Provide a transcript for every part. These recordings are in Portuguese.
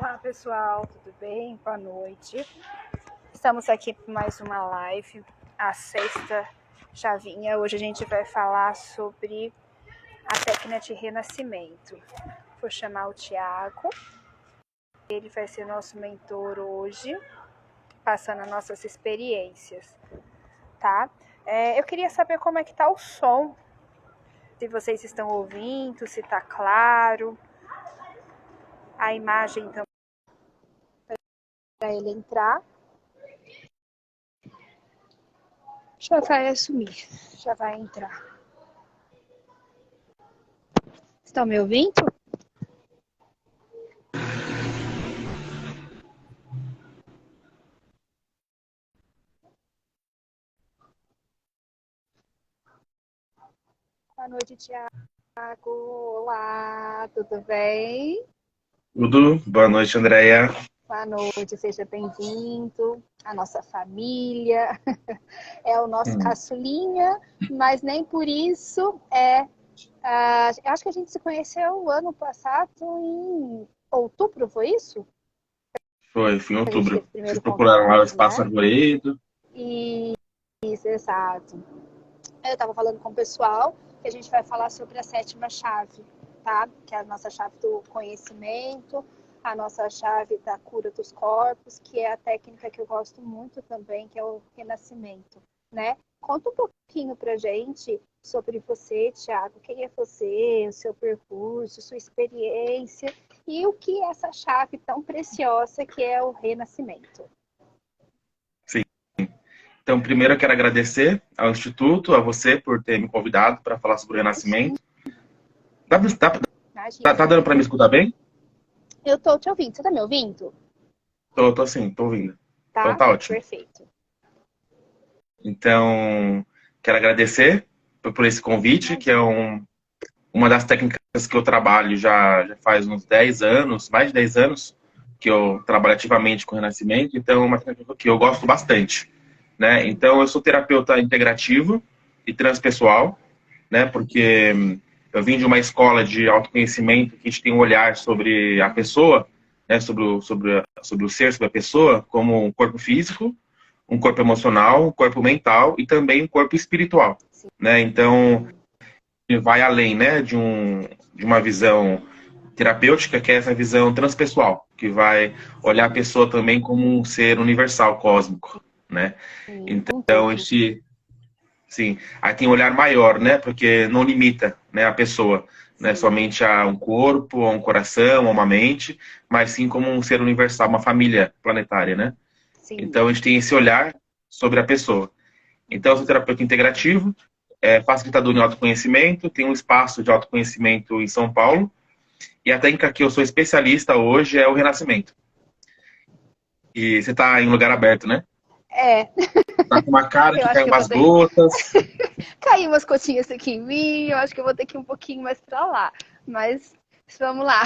Olá pessoal, tudo bem? Boa noite. Estamos aqui para mais uma live, a sexta chavinha. Hoje a gente vai falar sobre a técnica de renascimento. Vou chamar o Tiago, ele vai ser nosso mentor hoje, passando as nossas experiências, tá? Eu queria saber como é que tá o som, se vocês estão ouvindo, se tá claro, a imagem também para ele entrar. Já vai assumir, já vai entrar. Estão me ouvindo? Boa noite, Tiago. Olá, tudo bem? Tudo. Boa noite, Andréia. Boa noite, seja bem-vindo à nossa família. É o nosso caçulinha, mas nem por isso acho que a gente se conheceu o ano passado em outubro, foi isso? Foi em A gente outubro. teve o primeiro Vocês procuraram lá o contato, Espaço né? Arvoredo. Isso, exato. Eu estava falando com o pessoal que a gente vai falar sobre a sétima chave, tá? Que é a nossa chave do conhecimento, a nossa chave da cura dos corpos, que é a técnica que eu gosto muito também, que é o renascimento, né? Conta um pouquinho pra gente sobre você, Thiago. Quem é você, o seu percurso, sua experiência e o que é essa chave tão preciosa que é o renascimento. Sim. Então, primeiro eu quero agradecer ao Instituto, a você por ter me convidado para falar sobre o Imagina, Renascimento. Tá imagina. dando para me escutar bem? Eu tô te ouvindo. Você tá me ouvindo? Tô sim, tô ouvindo. Então Tá? tá ótimo. Perfeito. Então, quero agradecer por esse convite, que é Imagina. uma das técnicas que eu trabalho já faz uns 10 anos, mais de 10 anos, que eu trabalho ativamente com Renascimento, então é uma técnica que eu gosto bastante, né? Então, eu sou terapeuta integrativo e transpessoal, né? Porque eu vim de uma escola de autoconhecimento que a gente tem um olhar sobre a pessoa, né? Sobre o ser, sobre a pessoa, como um corpo físico, um corpo emocional, um corpo mental e também um corpo espiritual, né? Então, Sim. vai além, né, de uma visão terapêutica, que é essa visão transpessoal, que vai olhar a pessoa também como um ser universal, cósmico, né? Sim, com Então, tudo. sim, aí tem um olhar maior, né, porque não limita, né, a pessoa, né, Sim, somente a um corpo, a um coração, a uma mente, mas sim como um ser universal, uma família planetária, né? sim. Então, a gente tem esse olhar sobre a pessoa. Então, eu sou terapeuta integrativo, facilitador em autoconhecimento, tenho um espaço de autoconhecimento em São Paulo, e a técnica que eu sou especialista hoje é o renascimento. E você está em lugar aberto, né? É, Tá com uma cara eu que acho caiu que eu vou umas ter. gotas. Caiu umas cotinhas aqui em mim, eu acho que eu vou ter que ir um pouquinho mais pra lá. Mas vamos lá.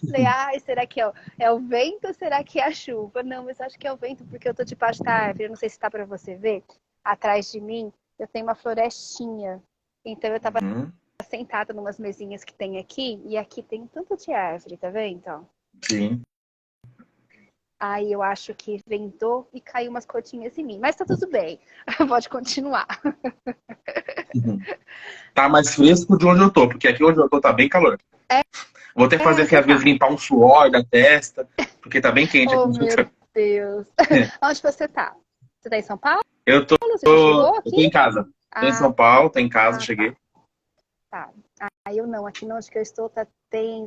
Falei, ai, será que é o vento ou será que é a chuva? Não, mas acho que é o vento porque eu tô debaixo da árvore. Eu não sei se tá pra você ver. Atrás de mim eu tenho uma florestinha. Então eu tava Uhum, sentada numas mesinhas que tem aqui, e aqui tem tanto de árvore, tá vendo? Então, sim. aí eu acho que ventou e caiu umas gotinhas em mim. Mas tá tudo bem. Pode continuar. Uhum. Tá mais fresco de onde eu tô, porque aqui onde eu tô tá bem calor. Vou até fazer aqui, Você às vezes, tá. limpar um suor da testa, porque tá bem quente aqui Oh, onde eu meu tô. Deus. Onde você tá? Você tá em São Paulo? Eu tô, Você já chegou eu aqui? tô em casa. Tô em Ah, São Paulo, tô em casa, tá. cheguei. Tá. Aí eu não, aqui não, onde que eu estou,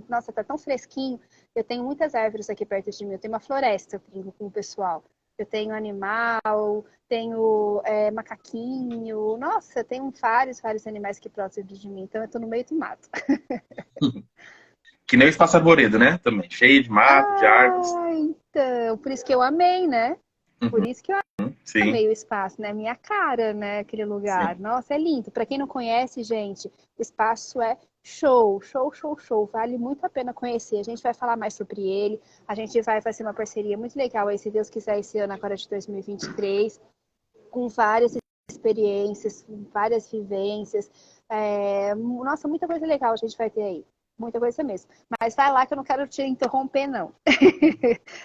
nossa, tá tão fresquinho. Eu tenho muitas árvores aqui perto de mim. Eu tenho uma floresta, eu brinco com o pessoal. Eu tenho animal, tenho macaquinho. Nossa, eu tenho vários animais aqui próximos de mim. Então eu tô no meio do mato. Que nem o Espaço Arvoredo, né? Também, cheio de mato, de árvores. Ah, então, por isso que eu amei, né? Por Uhum, isso que eu sim, amei o espaço, né? Minha cara, né? Aquele lugar. sim. Nossa, é lindo. Para quem não conhece, gente, o espaço é show, show, show, show. Vale muito a pena conhecer. A gente vai falar mais sobre ele. A gente vai fazer uma parceria muito legal aí, se Deus quiser, esse ano agora de 2023, com várias experiências, várias vivências. Nossa, muita coisa legal a gente vai ter aí. Muita coisa mesmo. Mas vai lá que eu não quero te interromper, não.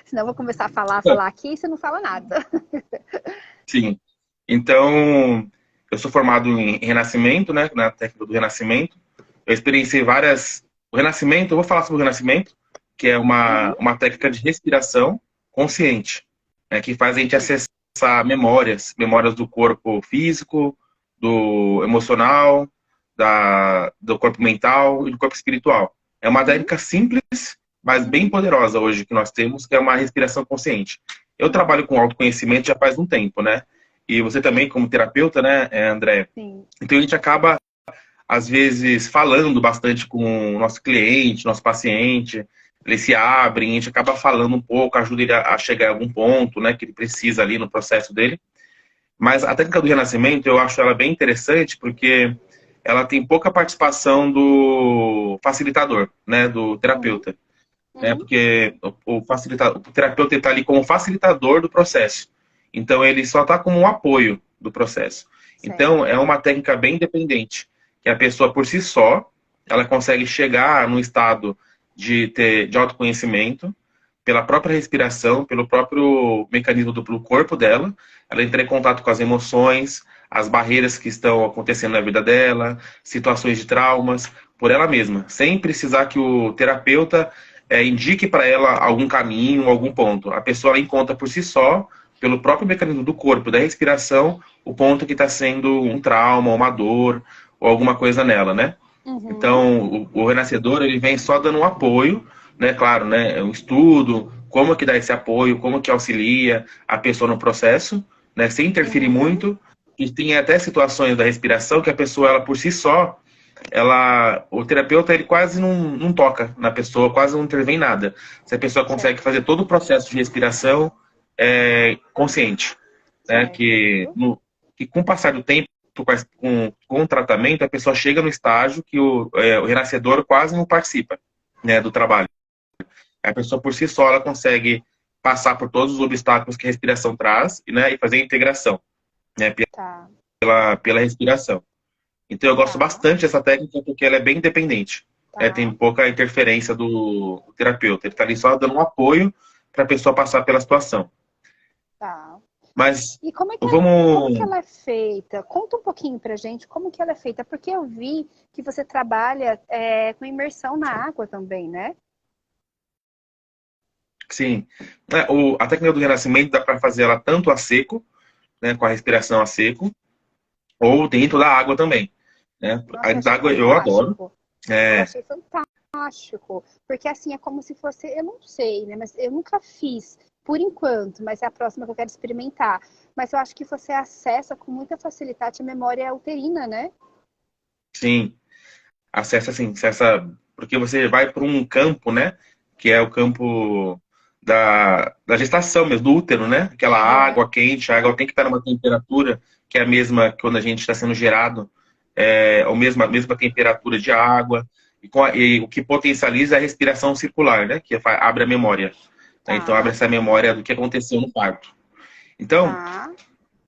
Senão eu vou começar a falar aqui e você não fala nada. Sim. Então, eu sou formado em Renascimento, né, na técnica do Renascimento. Eu experienciei várias. O Renascimento, eu vou falar sobre o Renascimento, que é Uhum, uma técnica de respiração consciente, né, que faz a gente sim. acessar memórias do corpo físico, do emocional, do corpo mental e do corpo espiritual. É uma Uhum, técnica simples, mas bem uhum, poderosa hoje que nós temos, que é uma respiração consciente. Eu uhum. trabalho com autoconhecimento já faz um tempo, né? E você também, como terapeuta, né, André? Sim. Então a gente acaba, às vezes, falando bastante com o nosso cliente, nosso paciente. Eles se abrem, a gente acaba falando um pouco, ajuda ele a chegar a algum ponto, né, que ele precisa ali no processo dele. Mas a técnica do renascimento, eu acho ela bem interessante porque ela tem pouca participação do facilitador, né, do Uhum, terapeuta. Né, uhum. porque o terapeuta está ali como facilitador do processo. Então, ele só está como um apoio do processo. Então, Certo. é uma técnica bem independente, que a pessoa, por si só, ela consegue chegar num estado de autoconhecimento, pela própria respiração, pelo próprio mecanismo do corpo dela, ela entra em contato com as emoções, as barreiras que estão acontecendo na vida dela, situações de traumas, por ela mesma, sem precisar que o terapeuta indique para ela algum caminho, algum ponto. A pessoa ela encontra por si só, pelo próprio mecanismo do corpo, da respiração, o ponto que está sendo um trauma, uma dor ou alguma coisa nela, né? Uhum, Então, o renascedor ele vem só dando um apoio, né? Claro, né? Um estudo, como que dá esse apoio, como que auxilia a pessoa no processo, né? Sem interferir uhum. muito. E tem até situações da respiração que a pessoa, ela por si só, o terapeuta ele quase não toca na pessoa, quase não intervém em nada. Se a pessoa consegue Certo, fazer todo o processo de respiração consciente, né? certo. Que com o passar do tempo, com o tratamento, a pessoa chega no estágio que o renascedor quase não participa, né, do trabalho. A pessoa por si só ela consegue passar por todos os obstáculos que a respiração traz, né, e fazer a integração, né, Tá, pela respiração. Então eu gosto tá, bastante dessa técnica porque ela é bem independente. Tem tá, pouca interferência do terapeuta. Ele está ali só dando um apoio para a pessoa passar pela situação. tá. Mas E como que vamos. ela é feita? Conta um pouquinho pra gente como que ela é feita, porque eu vi que você trabalha com imersão na água também, né? Sim. A técnica do renascimento dá para fazer ela tanto a seco, né, com a respiração a seco, ou dentro da água também. Né? A Nossa, eu da achei água eu adoro. fantástico. Eu É, achei fantástico, porque assim é como se fosse, eu não sei, né, mas eu nunca fiz por enquanto, mas é a próxima que eu quero experimentar. Mas eu acho que você acessa com muita facilidade a memória uterina, né? sim. Acessa, porque você vai para um campo, né? Que é o campo da gestação mesmo, do útero, né? Aquela Aham. água quente, a água tem que estar numa temperatura que é a mesma que quando a gente está sendo gerado, a mesma temperatura de água, e o que potencializa é a respiração circular, né? Que abre a memória. Né? Então abre Tá, essa memória do que aconteceu no parto. Então, tá.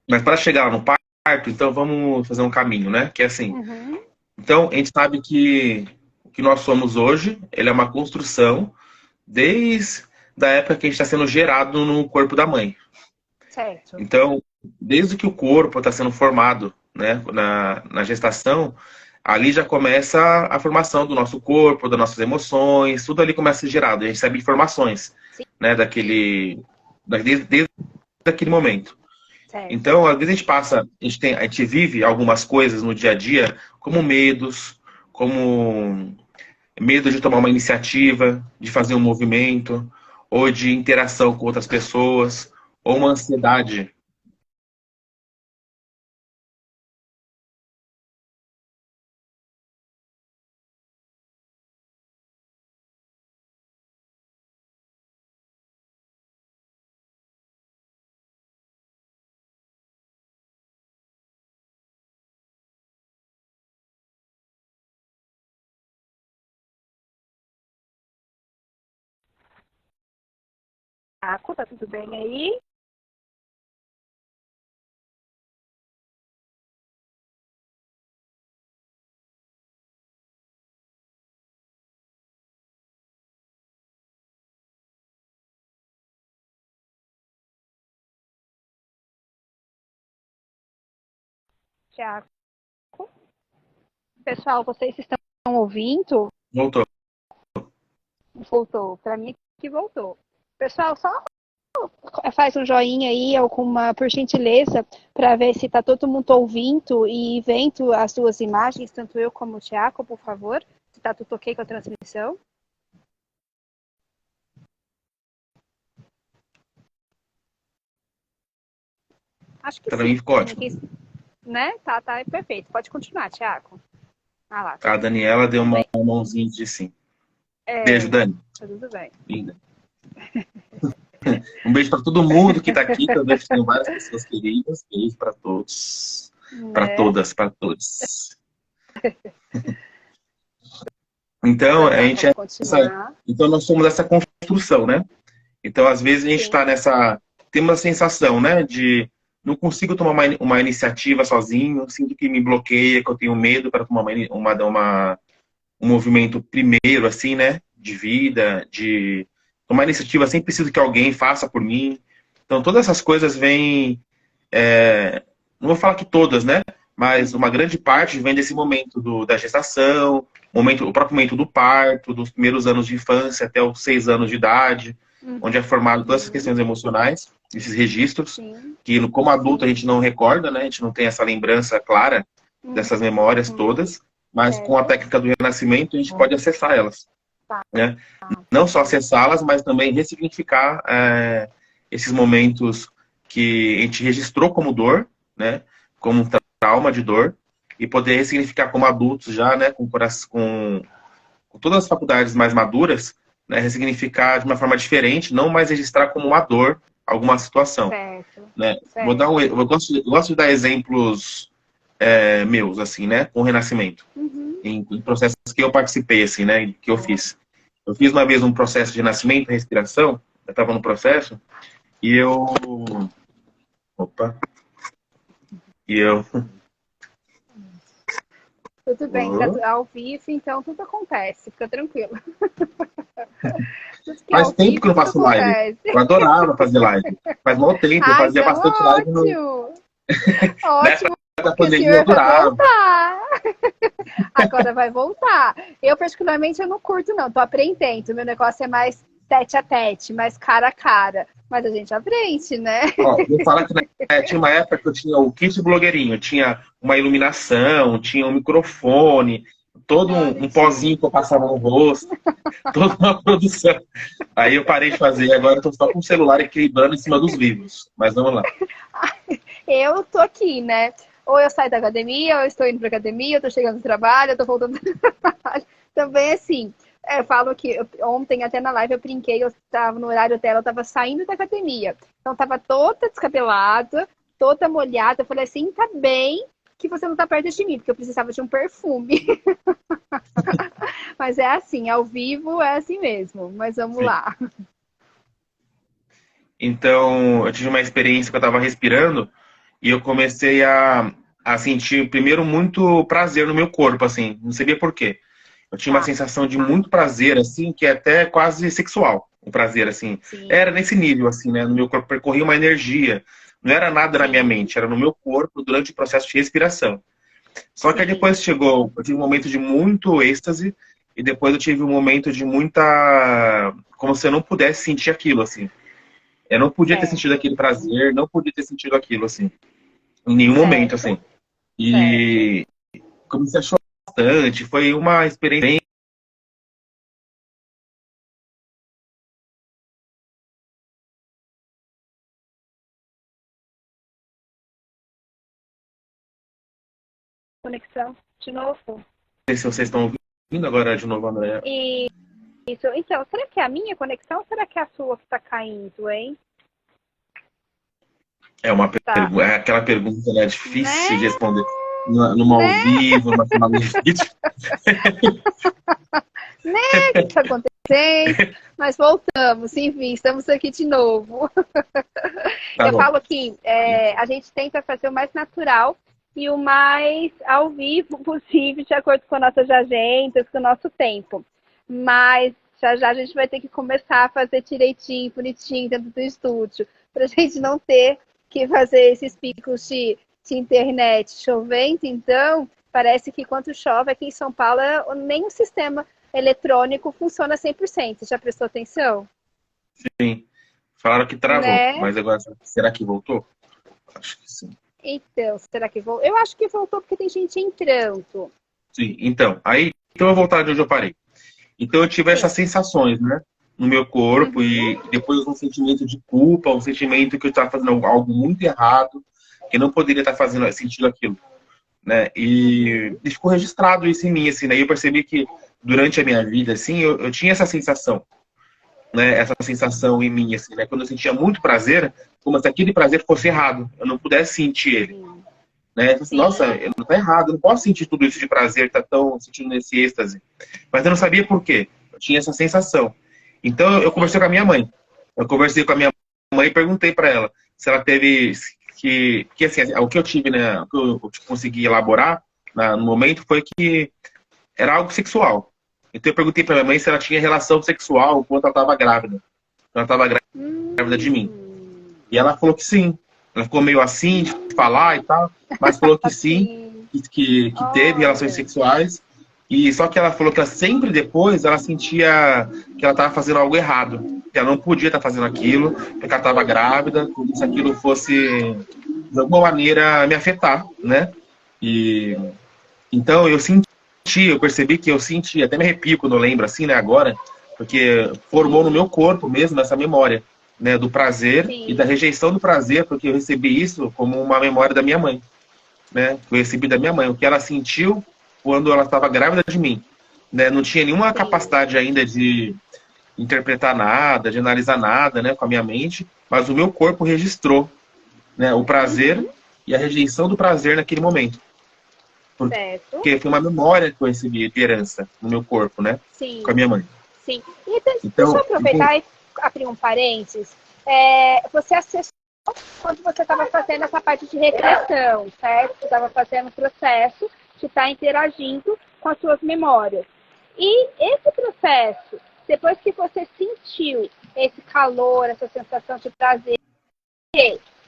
mas para chegar lá no parto, então vamos fazer um caminho, né? Que é assim, Uhum. então, a gente sabe que o que nós somos hoje, ele é uma construção desde a época que a gente está sendo gerado no corpo da mãe. Certo. Então, desde que o corpo está sendo formado, né, na gestação, ali já começa a formação do nosso corpo, das nossas emoções, tudo ali começa a ser gerado. A gente recebe informações, Sim, né, desde aquele momento. certo. Então, às vezes a gente passa, a gente vive algumas coisas no dia a dia, como medos, como medo de tomar uma iniciativa, de fazer um movimento, ou de interação com outras pessoas, ou uma ansiedade. Tá tudo bem aí? Tiago. Pessoal, vocês estão ouvindo? Voltou. Voltou. Para mim que voltou. Pessoal, só faz um joinha aí, alguma, por gentileza, para ver se está todo mundo ouvindo e vendo as duas imagens, tanto eu como o Tiago, por favor. Se está tudo ok com a transmissão. Acho que Para sim. mim ficou ótimo. Né? Tá perfeito. Pode continuar, Tiago. Ah lá. A Daniela deu uma mãozinha de sim. Beijo, Dani. Tudo bem. Linda. Um beijo para todo mundo que está aqui, que eu vejo que tem várias pessoas queridas. Beijo para todos. Para todas, para todos. Então, a gente então nós somos essa construção, né? Então, às vezes, a gente está nessa... Tem uma sensação, né? De não consigo tomar uma iniciativa sozinho, sinto que me bloqueia, que eu tenho medo para tomar um movimento primeiro, assim, né? De vida, de tomar iniciativa, sempre preciso que alguém faça por mim. Então, todas essas coisas vêm... não vou falar que todas, né? Mas uma grande parte vem desse momento da gestação, o próprio momento do parto, dos primeiros anos de infância até os 6 anos de idade, onde é formado todas essas questões emocionais, esses registros, que como adulto a gente não recorda, né? A gente não tem essa lembrança clara dessas memórias todas, mas com a técnica do renascimento a gente pode acessar elas. Né? Não só acessá-las, mas também ressignificar esses momentos que a gente registrou como dor, né? Como um trauma de dor, e poder ressignificar como adultos já, né? Com todas as faculdades mais maduras, né? Ressignificar de uma forma diferente, não mais registrar como uma dor alguma situação. Certo. Né? Certo. Vou dar eu gosto de dar exemplos meus, assim, né? Com o renascimento. Em processos que eu participei, assim, né? Que eu fiz. Eu fiz uma vez um processo de renascimento, respiração, eu estava no processo, e eu... Opa! E eu... Tudo bem, ao vivo, então tudo acontece, fica tranquilo. Faz tempo que eu não faço live. Eu adorava fazer live. Faz muito tempo, eu fazia bastante live. Ótimo, da pandemia eu adorava. Agora vai voltar. Eu, particularmente, eu não curto, não. Tô aprendendo. Meu negócio é mais tete a tete, mais cara a cara. Mas a gente aprende, né? Ó, eu falo que tinha uma época que eu tinha o kit blogueirinho. Tinha uma iluminação, tinha um microfone, todo um pozinho que eu passava no rosto. Toda uma produção. Aí eu parei de fazer. Agora eu tô só com o celular equilibrando em cima dos livros. Mas vamos lá. Eu tô aqui, né? Ou eu saio da academia, ou eu estou indo pra academia, eu tô chegando do trabalho, eu tô voltando do trabalho. Também assim, eu falo que ontem até na live eu brinquei, eu estava no horário dela, eu tava saindo da academia. Então tava toda descabelada, toda molhada. Eu falei assim, tá bem que você não tá perto de mim, porque eu precisava de um perfume. Mas é assim, ao vivo é assim mesmo. Mas vamos lá. Então, eu tive uma experiência que eu tava respirando e eu comecei a sentir, primeiro, muito prazer no meu corpo, assim. Não sabia por quê. Eu tinha uma sensação de muito prazer, assim, que é até quase sexual. O prazer, assim. Sim. Era nesse nível, assim, né? No meu corpo percorria uma energia. Não era nada na minha mente, era no meu corpo durante o processo de respiração. Só que aí depois eu tive um momento de muito êxtase e depois eu tive um momento de muita... Como se eu não pudesse sentir aquilo, assim. Eu não podia ter sentido aquele prazer, não podia ter sentido aquilo, assim. Em nenhum momento, assim. E comecei a chorar bastante. Foi uma experiência bem... Conexão de novo. Não sei se vocês estão ouvindo agora de novo, André. Isso. Então, será que é a minha conexão ou será que é a sua que está caindo, hein? É aquela pergunta, né, difícil de responder. Numa ao vivo, numa chamada de vídeo. Né? O que está acontecendo? Mas voltamos, enfim, estamos aqui de novo. Eu falo que a gente tenta fazer o mais natural e o mais ao vivo possível, de acordo com nossas agendas, com o nosso tempo. Mas já a gente vai ter que começar a fazer direitinho, bonitinho dentro do estúdio, para a gente não ter que fazer esses picos de de internet chovendo, então, parece que quando chove aqui em São Paulo, nem o sistema eletrônico funciona 100%. Você já prestou atenção? Sim. Falaram que travou, Né? mas agora, será que voltou? Acho que sim. Então, será que voltou? Eu acho que voltou porque tem gente entrando. Sim, então, então eu vou voltar de onde eu parei. Então eu tive essas Sim. sensações, né, no meu corpo Uhum. e depois um sentimento de culpa, um sentimento que eu estava fazendo algo muito errado, que não poderia estar fazendo sentido aquilo, né? E Uhum. ficou registrado isso em mim, assim, né? E eu percebi que durante a minha vida, assim, eu tinha essa sensação, né? Essa sensação em mim, assim, né? Quando eu sentia muito prazer, como se aquele prazer fosse errado, eu não pudesse sentir ele. Sim. Né? Assim, nossa, Sim. não tá errado, eu não posso sentir tudo isso de prazer, tá tão sentindo esse êxtase. Mas eu não sabia por quê. Eu tinha essa sensação. Então eu conversei Sim. com a minha mãe. Eu conversei com a minha mãe e perguntei para ela se ela teve que assim, o que eu tive, né, o que eu consegui elaborar no momento foi que era algo sexual. Então eu perguntei para minha mãe se ela tinha relação sexual enquanto ela estava grávida. Ela estava grávida de mim. E ela falou que sim. Ela ficou meio assim de falar e tal, mas falou que sim, Assim, que teve relações olha. sexuais. E só que ela falou que ela sempre depois ela sentia que ela estava fazendo algo errado, que ela não podia estar fazendo aquilo, porque ela estava grávida, como se aquilo fosse de alguma maneira me afetar, né? E então eu percebi que eu senti, até me arrepio quando eu lembro assim, né, agora, porque formou no Sim. meu corpo mesmo essa memória, né, do prazer e da Sim. rejeição do prazer, porque eu recebi isso como uma memória da minha mãe, né? Eu recebi da minha mãe, o que ela sentiu quando ela estava grávida de mim, né? Não tinha nenhuma Sim. capacidade ainda de interpretar nada, de analisar nada, né, com a minha mente, mas o meu corpo registrou, né, o prazer Uhum. e a rejeição do prazer naquele momento. Certo. Porque foi uma memória que eu recebi de herança no meu corpo, né? Com a Sim. minha mãe. Sim. E deixa eu Então, aproveitar e abrir um parênteses. Você acessou quando você estava fazendo essa parte de recreação, certo? Você estava fazendo o processo de estar interagindo com as suas memórias. E esse processo, depois que você sentiu esse calor, essa sensação de prazer,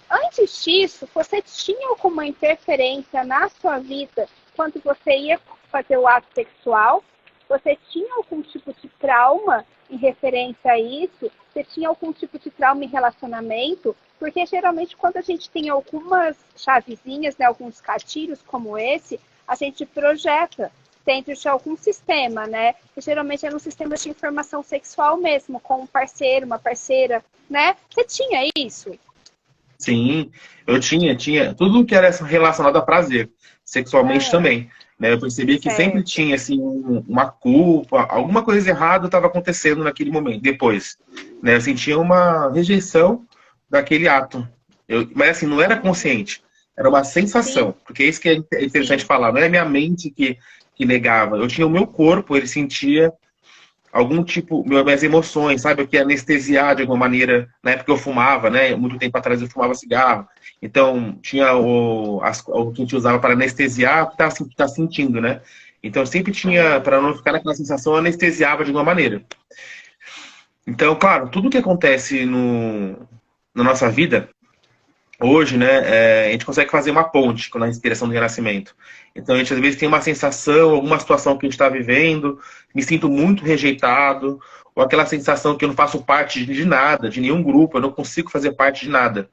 antes disso, você tinha alguma interferência na sua vida quando você ia fazer o ato sexual? Você tinha algum tipo de trauma em referência a isso? Você tinha algum tipo de trauma em relacionamento? Porque geralmente quando a gente tem algumas chavezinhas, né, alguns gatilhos como esse, a gente projeta dentro de algum sistema, né? E geralmente é no sistema de informação sexual mesmo, com um parceiro, uma parceira, né? Você tinha isso? sim, eu tinha tudo que era relacionado a prazer, sexualmente Ah, também. Né? Eu percebi que sempre certo. tinha assim uma culpa, alguma coisa errada estava acontecendo naquele momento. Depois, né? Eu sentia uma rejeição daquele ato. Mas assim, não era consciente, era uma Sim, sensação, porque é isso que é interessante sim, falar. Não é a minha mente que negava, eu tinha o meu corpo, ele sentia algum tipo, minhas emoções, sabe? Eu queria anestesiar de alguma maneira. Na época eu fumava, né? Muito tempo atrás eu fumava cigarro. Então, tinha o que a gente usava para anestesiar o que tá sentindo, né? Então, sempre tinha, para não ficar naquela sensação, eu anestesiava de alguma maneira. Então, claro, tudo que acontece na nossa vida, hoje, né, a gente consegue fazer uma ponte com a respiração do renascimento. Então, a gente às vezes tem uma sensação, alguma situação que a gente está vivendo, me sinto muito rejeitado, ou aquela sensação que eu não faço parte de nada, de nenhum grupo, eu não consigo fazer parte de nada.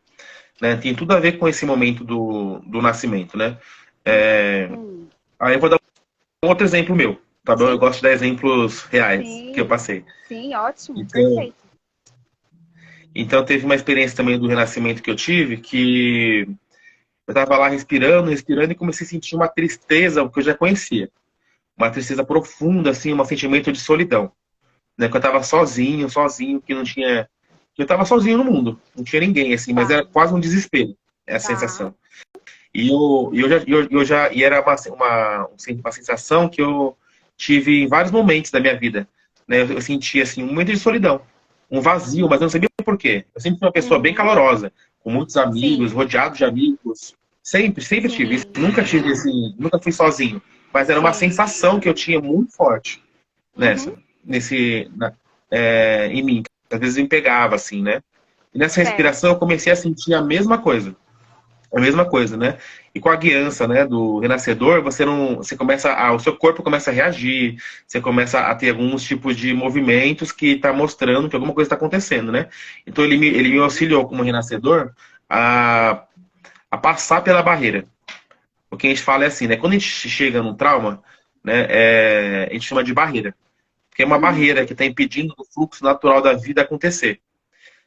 Né? Tem tudo a ver com esse momento do nascimento, né? É, hum, Aí eu vou dar um outro exemplo meu, tá bom? Eu sim, gosto de dar exemplos reais que eu sim, passei. sim, ótimo, Então, perfeito. então teve uma experiência também do renascimento que eu tive que eu tava lá respirando, respirando e comecei a sentir uma tristeza que eu já conhecia. Uma tristeza profunda, assim, um sentimento de solidão. Né? Que eu tava sozinho, sozinho, que não tinha. Que eu tava sozinho no mundo. Não tinha ninguém, assim, mas Tá, era quase um desespero, essa tá, sensação. E era uma sensação que eu tive em vários momentos da minha vida. Né? Eu sentia, assim, um momento de solidão. Um vazio, mas eu não sabia por quê. Eu sempre fui uma pessoa bem uhum, calorosa, com muitos amigos, sim, rodeado de amigos. Sempre, sempre tive isso. sim, Nunca tive assim, nunca fui sozinho. Mas era uma sim, sensação que eu tinha muito forte uhum, em mim. Às vezes me pegava assim, né? E nessa respiração certo, eu comecei a sentir a mesma coisa. É a mesma coisa, né? E com a guiança, né, do renascedor, você começa o seu corpo começa a reagir, você começa a ter alguns tipos de movimentos que está mostrando que alguma coisa está acontecendo, né? Então ele me auxiliou como renascedor a, a passar pela barreira. O que a gente fala é assim, né? Quando a gente chega num trauma, né, a gente chama de barreira. Porque é uma barreira que está impedindo o fluxo natural da vida acontecer.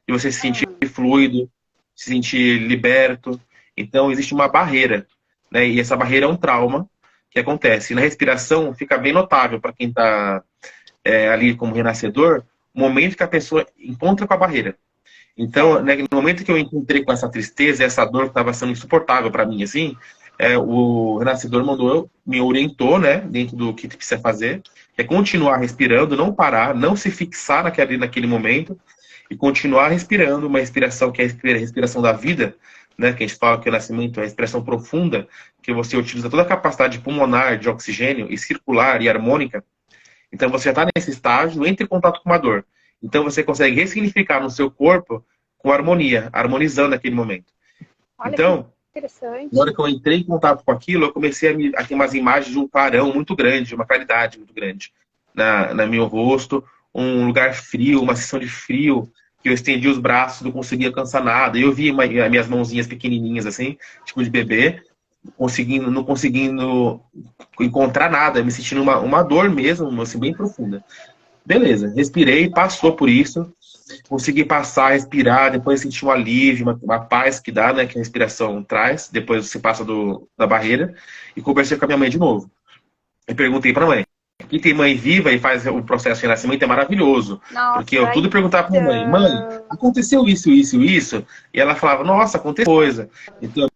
E você se sentir fluido, se sentir liberto. Então, existe uma barreira, né? E essa barreira é um trauma que acontece. E na respiração, fica bem notável para quem está ali como renascedor, o momento que a pessoa encontra com a barreira. Então, né, no momento que eu encontrei com essa tristeza, essa dor que estava sendo insuportável para mim, assim, o renascedor me orientou, né, dentro do que precisa fazer, que é continuar respirando, não parar, não se fixar naquele momento, e continuar respirando, uma respiração que é a respiração da vida, né, que a gente fala que o nascimento é a respiração profunda, que você utiliza toda a capacidade pulmonar de oxigênio e circular e harmônica. Então você já está nesse estágio, entra em contato com uma dor. Então você consegue ressignificar no seu corpo com harmonia, harmonizando aquele momento. Olha Então, que interessante. na hora que eu entrei em contato com aquilo, eu comecei a ter umas imagens de um clarão muito grande, uma claridade muito grande na meu rosto, um lugar frio, uma sensação de frio, que eu estendi os braços, não conseguia alcançar nada. Eu vi minhas mãozinhas pequenininhas assim, tipo de bebê, não conseguindo encontrar nada, me sentindo uma dor mesmo, assim, bem profunda. Beleza, respirei, passou por isso, consegui passar, respirar, depois senti um alívio, uma paz que dá, né, que a respiração traz, depois você passa da barreira, e conversei com a minha mãe de novo. E perguntei pra mãe. Quem tem mãe viva e faz o processo de renascimento é maravilhoso. Nossa, Porque eu tudo perguntava pra minha mãe, aconteceu isso, isso, isso? E ela falava, nossa, aconteceu coisa. Então,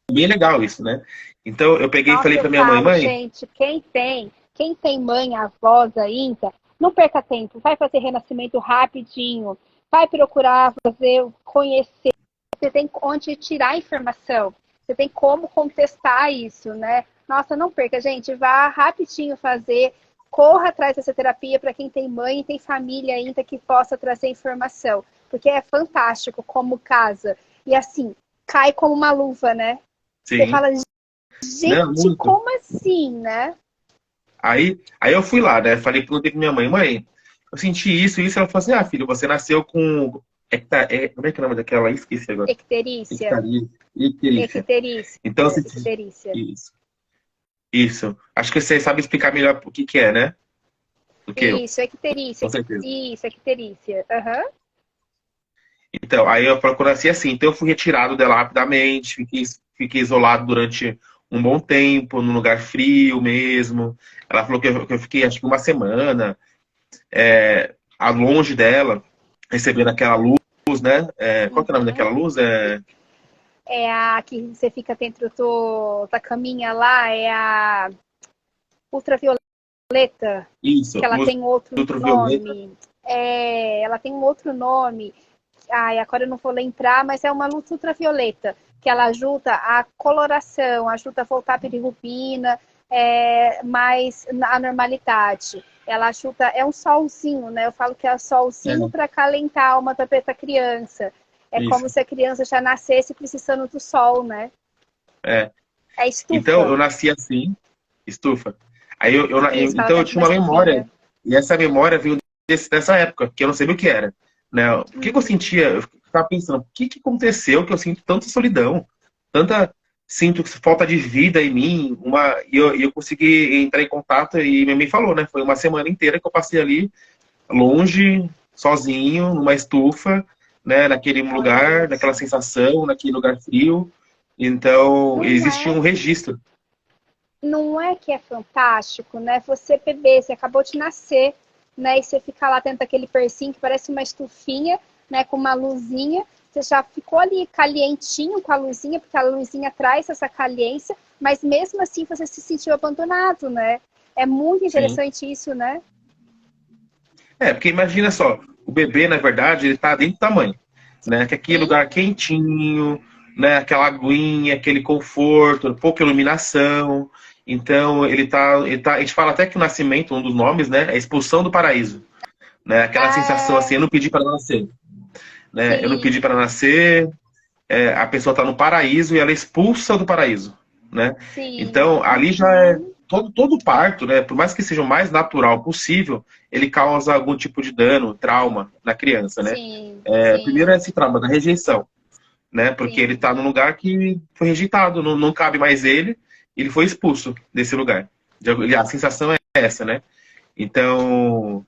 é bem legal isso, né? Então, eu peguei e falei pra minha mãe, gente, quem tem mãe, avós ainda, não perca tempo, vai fazer renascimento rapidinho, vai procurar fazer, conhecer, você tem onde tirar informação, você tem como contestar isso, né? Nossa, não perca, gente, vá rapidinho fazer, corra atrás dessa terapia para quem tem mãe e tem família ainda que possa trazer informação, porque é fantástico como casa. E assim, cai como uma luva, né? sim. Você fala, gente, como assim, né? Aí eu fui lá, né? Perguntei pra minha mãe, mãe, eu senti isso, isso. Ela falou assim, ah, filho, você nasceu com... como é que é o nome daquela? Esqueci agora. Icterícia. Então, isso. Acho que você sabe explicar melhor o que é, né? Do que isso, icterícia. Com certeza. Isso, icterícia. Uhum. Então, aí eu procurei assim. Então, eu fui retirado dela rapidamente, fiquei isolado durante um bom tempo, num lugar frio mesmo. Ela falou que eu fiquei, acho que uma semana, longe dela, recebendo aquela luz, né? Qual que é o nome daquela luz? É a que você fica dentro da caminha lá, é a ultravioleta. Isso. Que ela tem outro nome. Ela tem um outro nome. Ai, agora eu não vou lembrar, mas é uma luz ultravioleta, que ela ajuda a coloração, ajuda a voltar a bilirrubina, mais a normalidade. Ela ajuda, é um solzinho, né? Eu falo que é um solzinho para acalentar a alma da criança. É como se a criança já nascesse precisando do sol, né? É estufa. Então, eu nasci assim, estufa. Aí então eu tinha uma memória, e essa memória veio dessa época, que eu não sabia o que era. Né? O que eu sentia? Eu ficava pensando, o que aconteceu que eu sinto tanta solidão? Sinto falta de vida em mim. E eu consegui entrar em contato e minha mãe falou, né? Foi uma semana inteira que eu passei ali, longe, sozinho, numa estufa, né? Naquele lugar, naquela sensação, naquele lugar frio. Então, existia um registro. Não é que é fantástico, né? Você bebê, você acabou de nascer, né? E você fica lá dentro daquele percinho que parece uma estufinha, né? Com uma luzinha. Você já ficou ali calientinho com a luzinha, porque a luzinha traz essa caliência, mas mesmo assim você se sentiu abandonado, né? É muito interessante isso, né? Porque imagina só, o bebê, na verdade, ele tá dentro da mãe, né? Que aquele lugar quentinho, né? Aquela aguinha, aquele conforto, pouca iluminação. Então, ele tá. A gente fala até que o nascimento, um dos nomes, né? É a expulsão do paraíso. Né? Aquela sensação assim, eu não pedi para nascer. Né? Eu não pedi para nascer, a pessoa está no paraíso e ela é expulsa do paraíso, né? Sim. Então, ali já é todo parto, né? Por mais que seja o mais natural possível, ele causa algum tipo de dano, trauma na criança, né? Sim, Primeiro é sim, esse trauma da rejeição, né? Porque ele sim. está num lugar que foi rejeitado, não cabe mais ele foi expulso desse lugar. A sensação é essa, né? Então,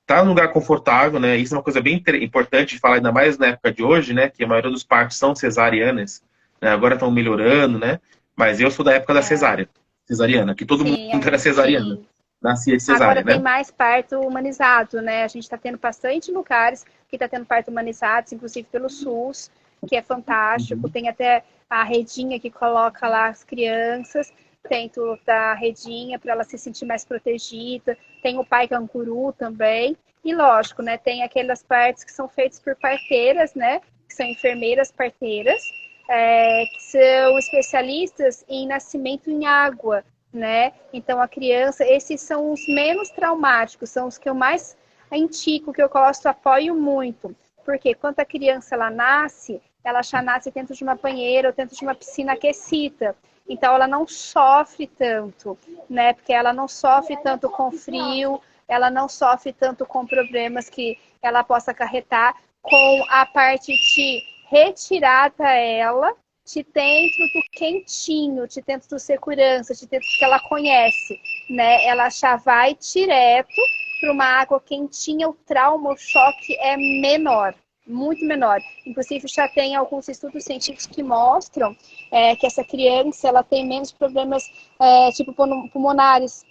tá num lugar confortável, né? Isso é uma coisa bem importante de falar, ainda mais na época de hoje, né? Que a maioria dos partos são cesarianas, né? Agora estão melhorando, né? Mas eu sou da época da É, cesariana, que todo mundo sim, era cesariana, sim. nascia de Agora cesárea, tem né? mais parto humanizado, né? A gente está tendo bastante lugares que está tendo parto humanizado, inclusive pelo SUS, que é fantástico. Uhum. Tem até a redinha que coloca lá as crianças dentro da redinha para ela se sentir mais protegida. Tem o pai canguru também. E lógico, né? Tem aquelas partes que são feitas por parteiras, né? Que são enfermeiras parteiras, que são especialistas em nascimento em água, né? Então a criança, esses são os menos traumáticos, são os que eu mais indico, que eu gosto, apoio muito. Porque quando a criança ela já nasce dentro de uma banheira ou dentro de uma piscina aquecida. Então ela não sofre tanto, né? Porque ela não sofre tanto com frio, ela não sofre tanto com problemas que ela possa acarretar com a parte de retirada ela de dentro do quentinho, de dentro do segurança, de dentro do que ela conhece, né? Ela já vai direto para uma água quentinha, o trauma, o choque é menor, muito menor. Inclusive, já tem alguns estudos científicos que mostram que essa criança ela tem menos problemas tipo pulmonares,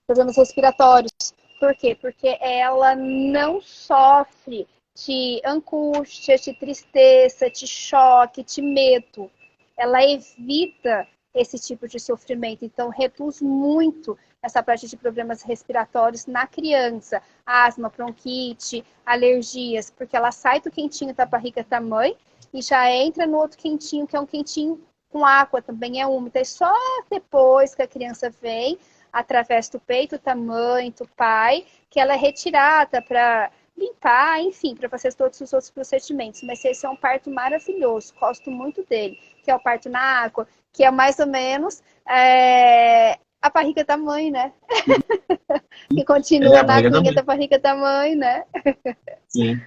problemas respiratórios. Por quê? Porque ela não sofre de angústia, de tristeza, de choque, de medo. Ela evita esse tipo de sofrimento. Então, reduz muito essa parte de problemas respiratórios na criança. Asma, bronquite, alergias, porque ela sai do quentinho da barriga da mãe e já entra no outro quentinho, que é um quentinho com água, também é úmido. E só depois que a criança vem, através do peito da mãe, do pai, que ela é retirada para limpar, enfim, para fazer todos os outros procedimentos. Mas esse é um parto maravilhoso, gosto muito dele, que é o parto na água, que é mais ou menos a barriga da mãe, né? Que É continua a na barriga da aguinha mãe. da barriga da mãe, né? Sim.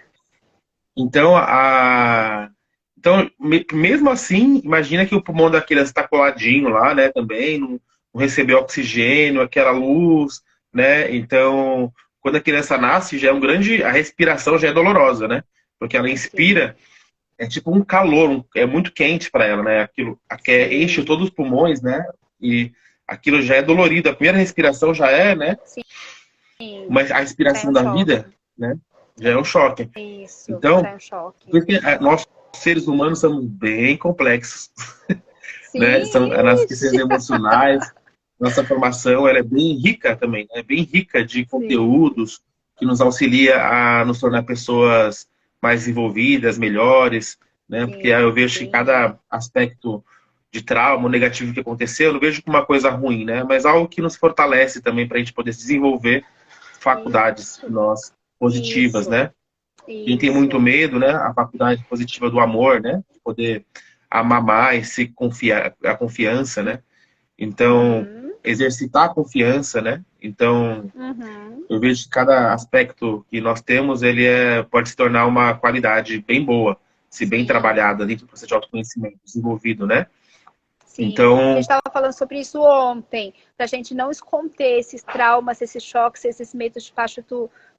Então, mesmo assim, imagina que o pulmão da criança está coladinho lá, né, também, não recebeu oxigênio, aquela luz, né? Então, quando a criança nasce, já é a respiração já é dolorosa, né? Porque ela Sim, inspira, é tipo um calor, é muito quente para ela, né? Aquilo enche sim, todos os pulmões, né? E aquilo já é dolorido. A primeira respiração já é, né? sim. Mas a Já é respiração um da choque. vida, né? Já é um choque. Isso, já Então, é um choque. porque nós, seres humanos, somos bem complexos, né? Sim, As nossas questões ixi. emocionais, nossa formação, ela é bem rica também, né? É bem rica de Sim, conteúdos que nos auxilia a nos tornar pessoas mais envolvidas, melhores, né? Porque aí eu sim, vejo que sim. cada aspecto de trauma negativo que aconteceu, eu não vejo como uma coisa ruim, né? Mas algo que nos fortalece também para a gente poder desenvolver faculdades Isso, nós positivas, isso, né? Quem tem muito isso. medo, né? A faculdade positiva do amor, né? De poder amar mais, se confiar, a confiança, né? Então, Uhum, exercitar a confiança, né? Então, uhum. eu vejo que cada aspecto que nós temos, pode se tornar uma qualidade bem boa, se bem Sim, trabalhada dentro do processo de autoconhecimento desenvolvido, né? sim. A gente Então, estava falando sobre isso ontem, para a gente não esconder esses traumas, esses choques, esses medos debaixo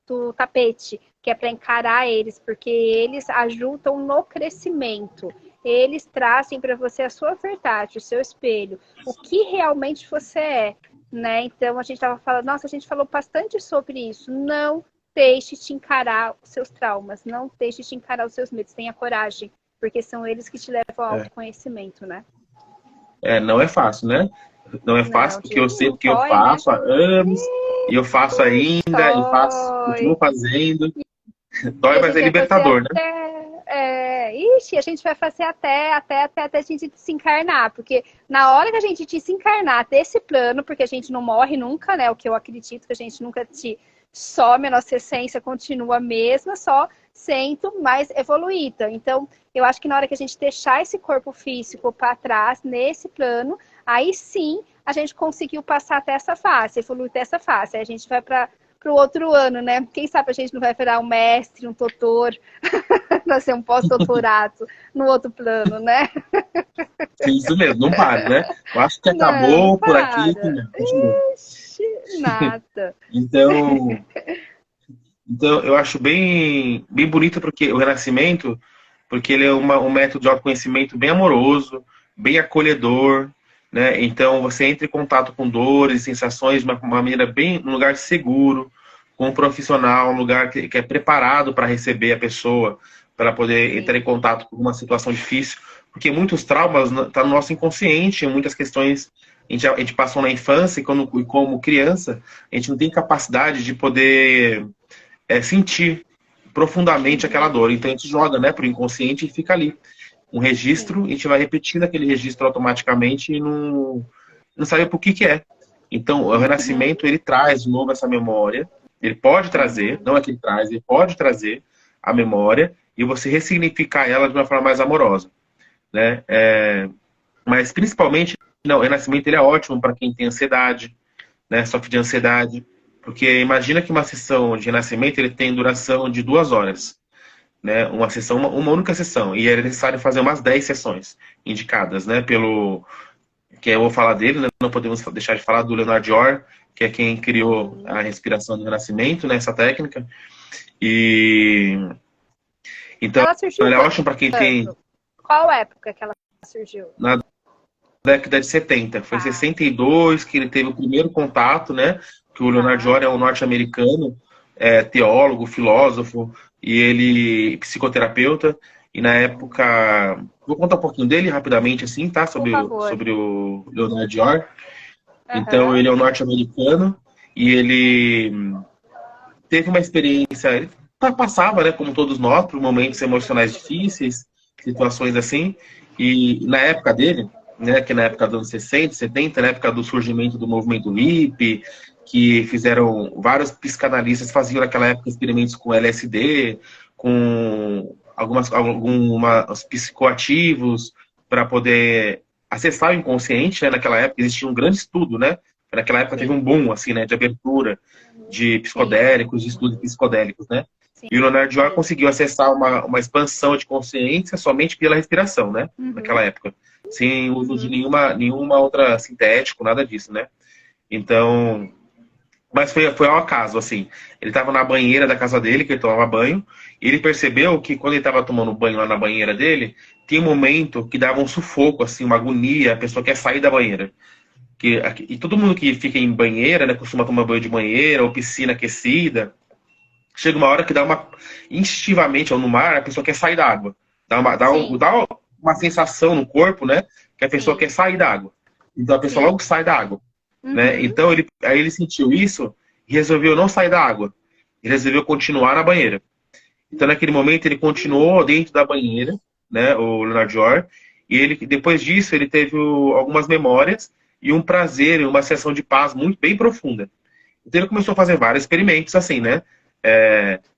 do tapete, que é para encarar eles, porque eles ajudam no crescimento. Eles trazem para você a sua verdade, o seu espelho, o que realmente você é, né? Então a gente estava falando, nossa, a gente falou bastante sobre isso. Não deixe de encarar os seus traumas, não deixe de encarar os seus medos, tenha coragem, porque são eles que te levam ao é, autoconhecimento, né? não é fácil, né? Não é Não, fácil porque de eu sei nenhum. porque eu Dói, né? faço há anos e eu faço ainda e faço, continuo Dói. fazendo. E Dói, a mas gente é vai fazer libertador, né? até. Ixi, a gente vai fazer até a gente se encarnar. Porque na hora que a gente se encarnar desse plano, porque a gente não morre nunca, né? O que eu acredito que a gente nunca te some, a nossa essência continua a mesma, só 100% mais evoluída. Então, eu acho que na hora que a gente deixar esse corpo físico para trás, nesse plano, aí sim a gente conseguiu passar até essa fase, evoluir até essa fase. Aí a gente vai para o outro ano, né? Quem sabe a gente não vai virar um mestre, um doutor, nascer um pós-doutorado no outro plano, né? Isso mesmo, não para, né? Eu acho que Não, acabou por aqui, para. continua. Ixi, nada. Então, então, eu acho bem bonito porque o Renascimento, porque ele é um método de autoconhecimento bem amoroso, bem acolhedor, né? Então, você entra em contato com dores, sensações de uma maneira bem, um lugar seguro, com um profissional, um lugar que é preparado para receber a pessoa, para poder entrar em Sim. contato com uma situação difícil, porque muitos traumas estão no nosso inconsciente, muitas questões a gente passou na infância e como criança, a gente não tem capacidade de poder sentir profundamente aquela dor. Então a gente joga, né, para o inconsciente e fica ali. Um registro, a gente vai repetindo aquele registro automaticamente e não sabe por que é. Então o renascimento, ele traz de novo essa memória. Ele pode trazer, não é que ele traz, ele pode trazer a memória e você ressignificar ela de uma forma mais amorosa, né? Mas principalmente, não, o renascimento ele é ótimo para quem tem ansiedade, né? Sofre de ansiedade. Porque imagina que uma sessão de renascimento ele tem duração de 2 horas, né? Uma sessão, uma única sessão. E é necessário fazer umas 10 sessões indicadas, né? Pelo que eu vou falar dele, né? Não podemos deixar de falar do Leonard Dior, que é quem criou a respiração do renascimento, né? Essa técnica. E então Ela surgiu ele é ótimo para quem tem quando? Qual época que ela surgiu? na década de 70. Foi em Tá. 62 que ele teve o primeiro contato, né? Que o Leonard Tá. Dior é um norte-americano, teólogo, filósofo, e ele psicoterapeuta. E na época, vou contar um pouquinho dele rapidamente, assim, tá? Por Sobre, favor. sobre o Leonard Dior. Então, Aham. ele é um norte-americano e ele teve uma experiência, ele passava, né, como todos nós, por momentos emocionais difíceis, situações assim, e na época dele, né, que na época dos anos 60, 70, na época do surgimento do movimento hippie, que fizeram, vários psicanalistas faziam naquela época experimentos com LSD, com alguns psicoativos, para poder acessar o inconsciente, né, naquela época existia um grande estudo, né, naquela época teve um Sim. boom, assim, né, de abertura, de Sim. psicodélicos, de estudos psicodélicos, né? Sim. E o Leonard Joy conseguiu acessar uma expansão de consciência somente pela respiração, né? Uhum. Naquela época. Sem uso de Uhum. nenhuma outra sintético, nada disso, né? Então, mas foi ao acaso, assim. Ele estava na banheira da casa dele, que ele tomava banho, e ele percebeu que quando ele estava tomando banho lá na banheira dele, tinha um momento que dava um sufoco, assim, uma agonia, a pessoa quer sair da banheira. E todo mundo que fica em banheira, né, costuma tomar banho de banheira ou piscina aquecida, chega uma hora que dá uma, instintivamente, ou no mar, a pessoa quer sair da água. Sim. Dá uma sensação no corpo, né, que a pessoa quer Sim. sair da água. Então a pessoa Sim. logo sai da água, né? Uhum. Então aí ele sentiu isso e resolveu não sair da água. Ele resolveu continuar na banheira. Então naquele momento ele continuou dentro da banheira, né, o Leonard Joy, e ele depois disso ele teve algumas memórias e um prazer, uma sensação de paz muito bem profunda. Então ele começou a fazer vários experimentos assim, né?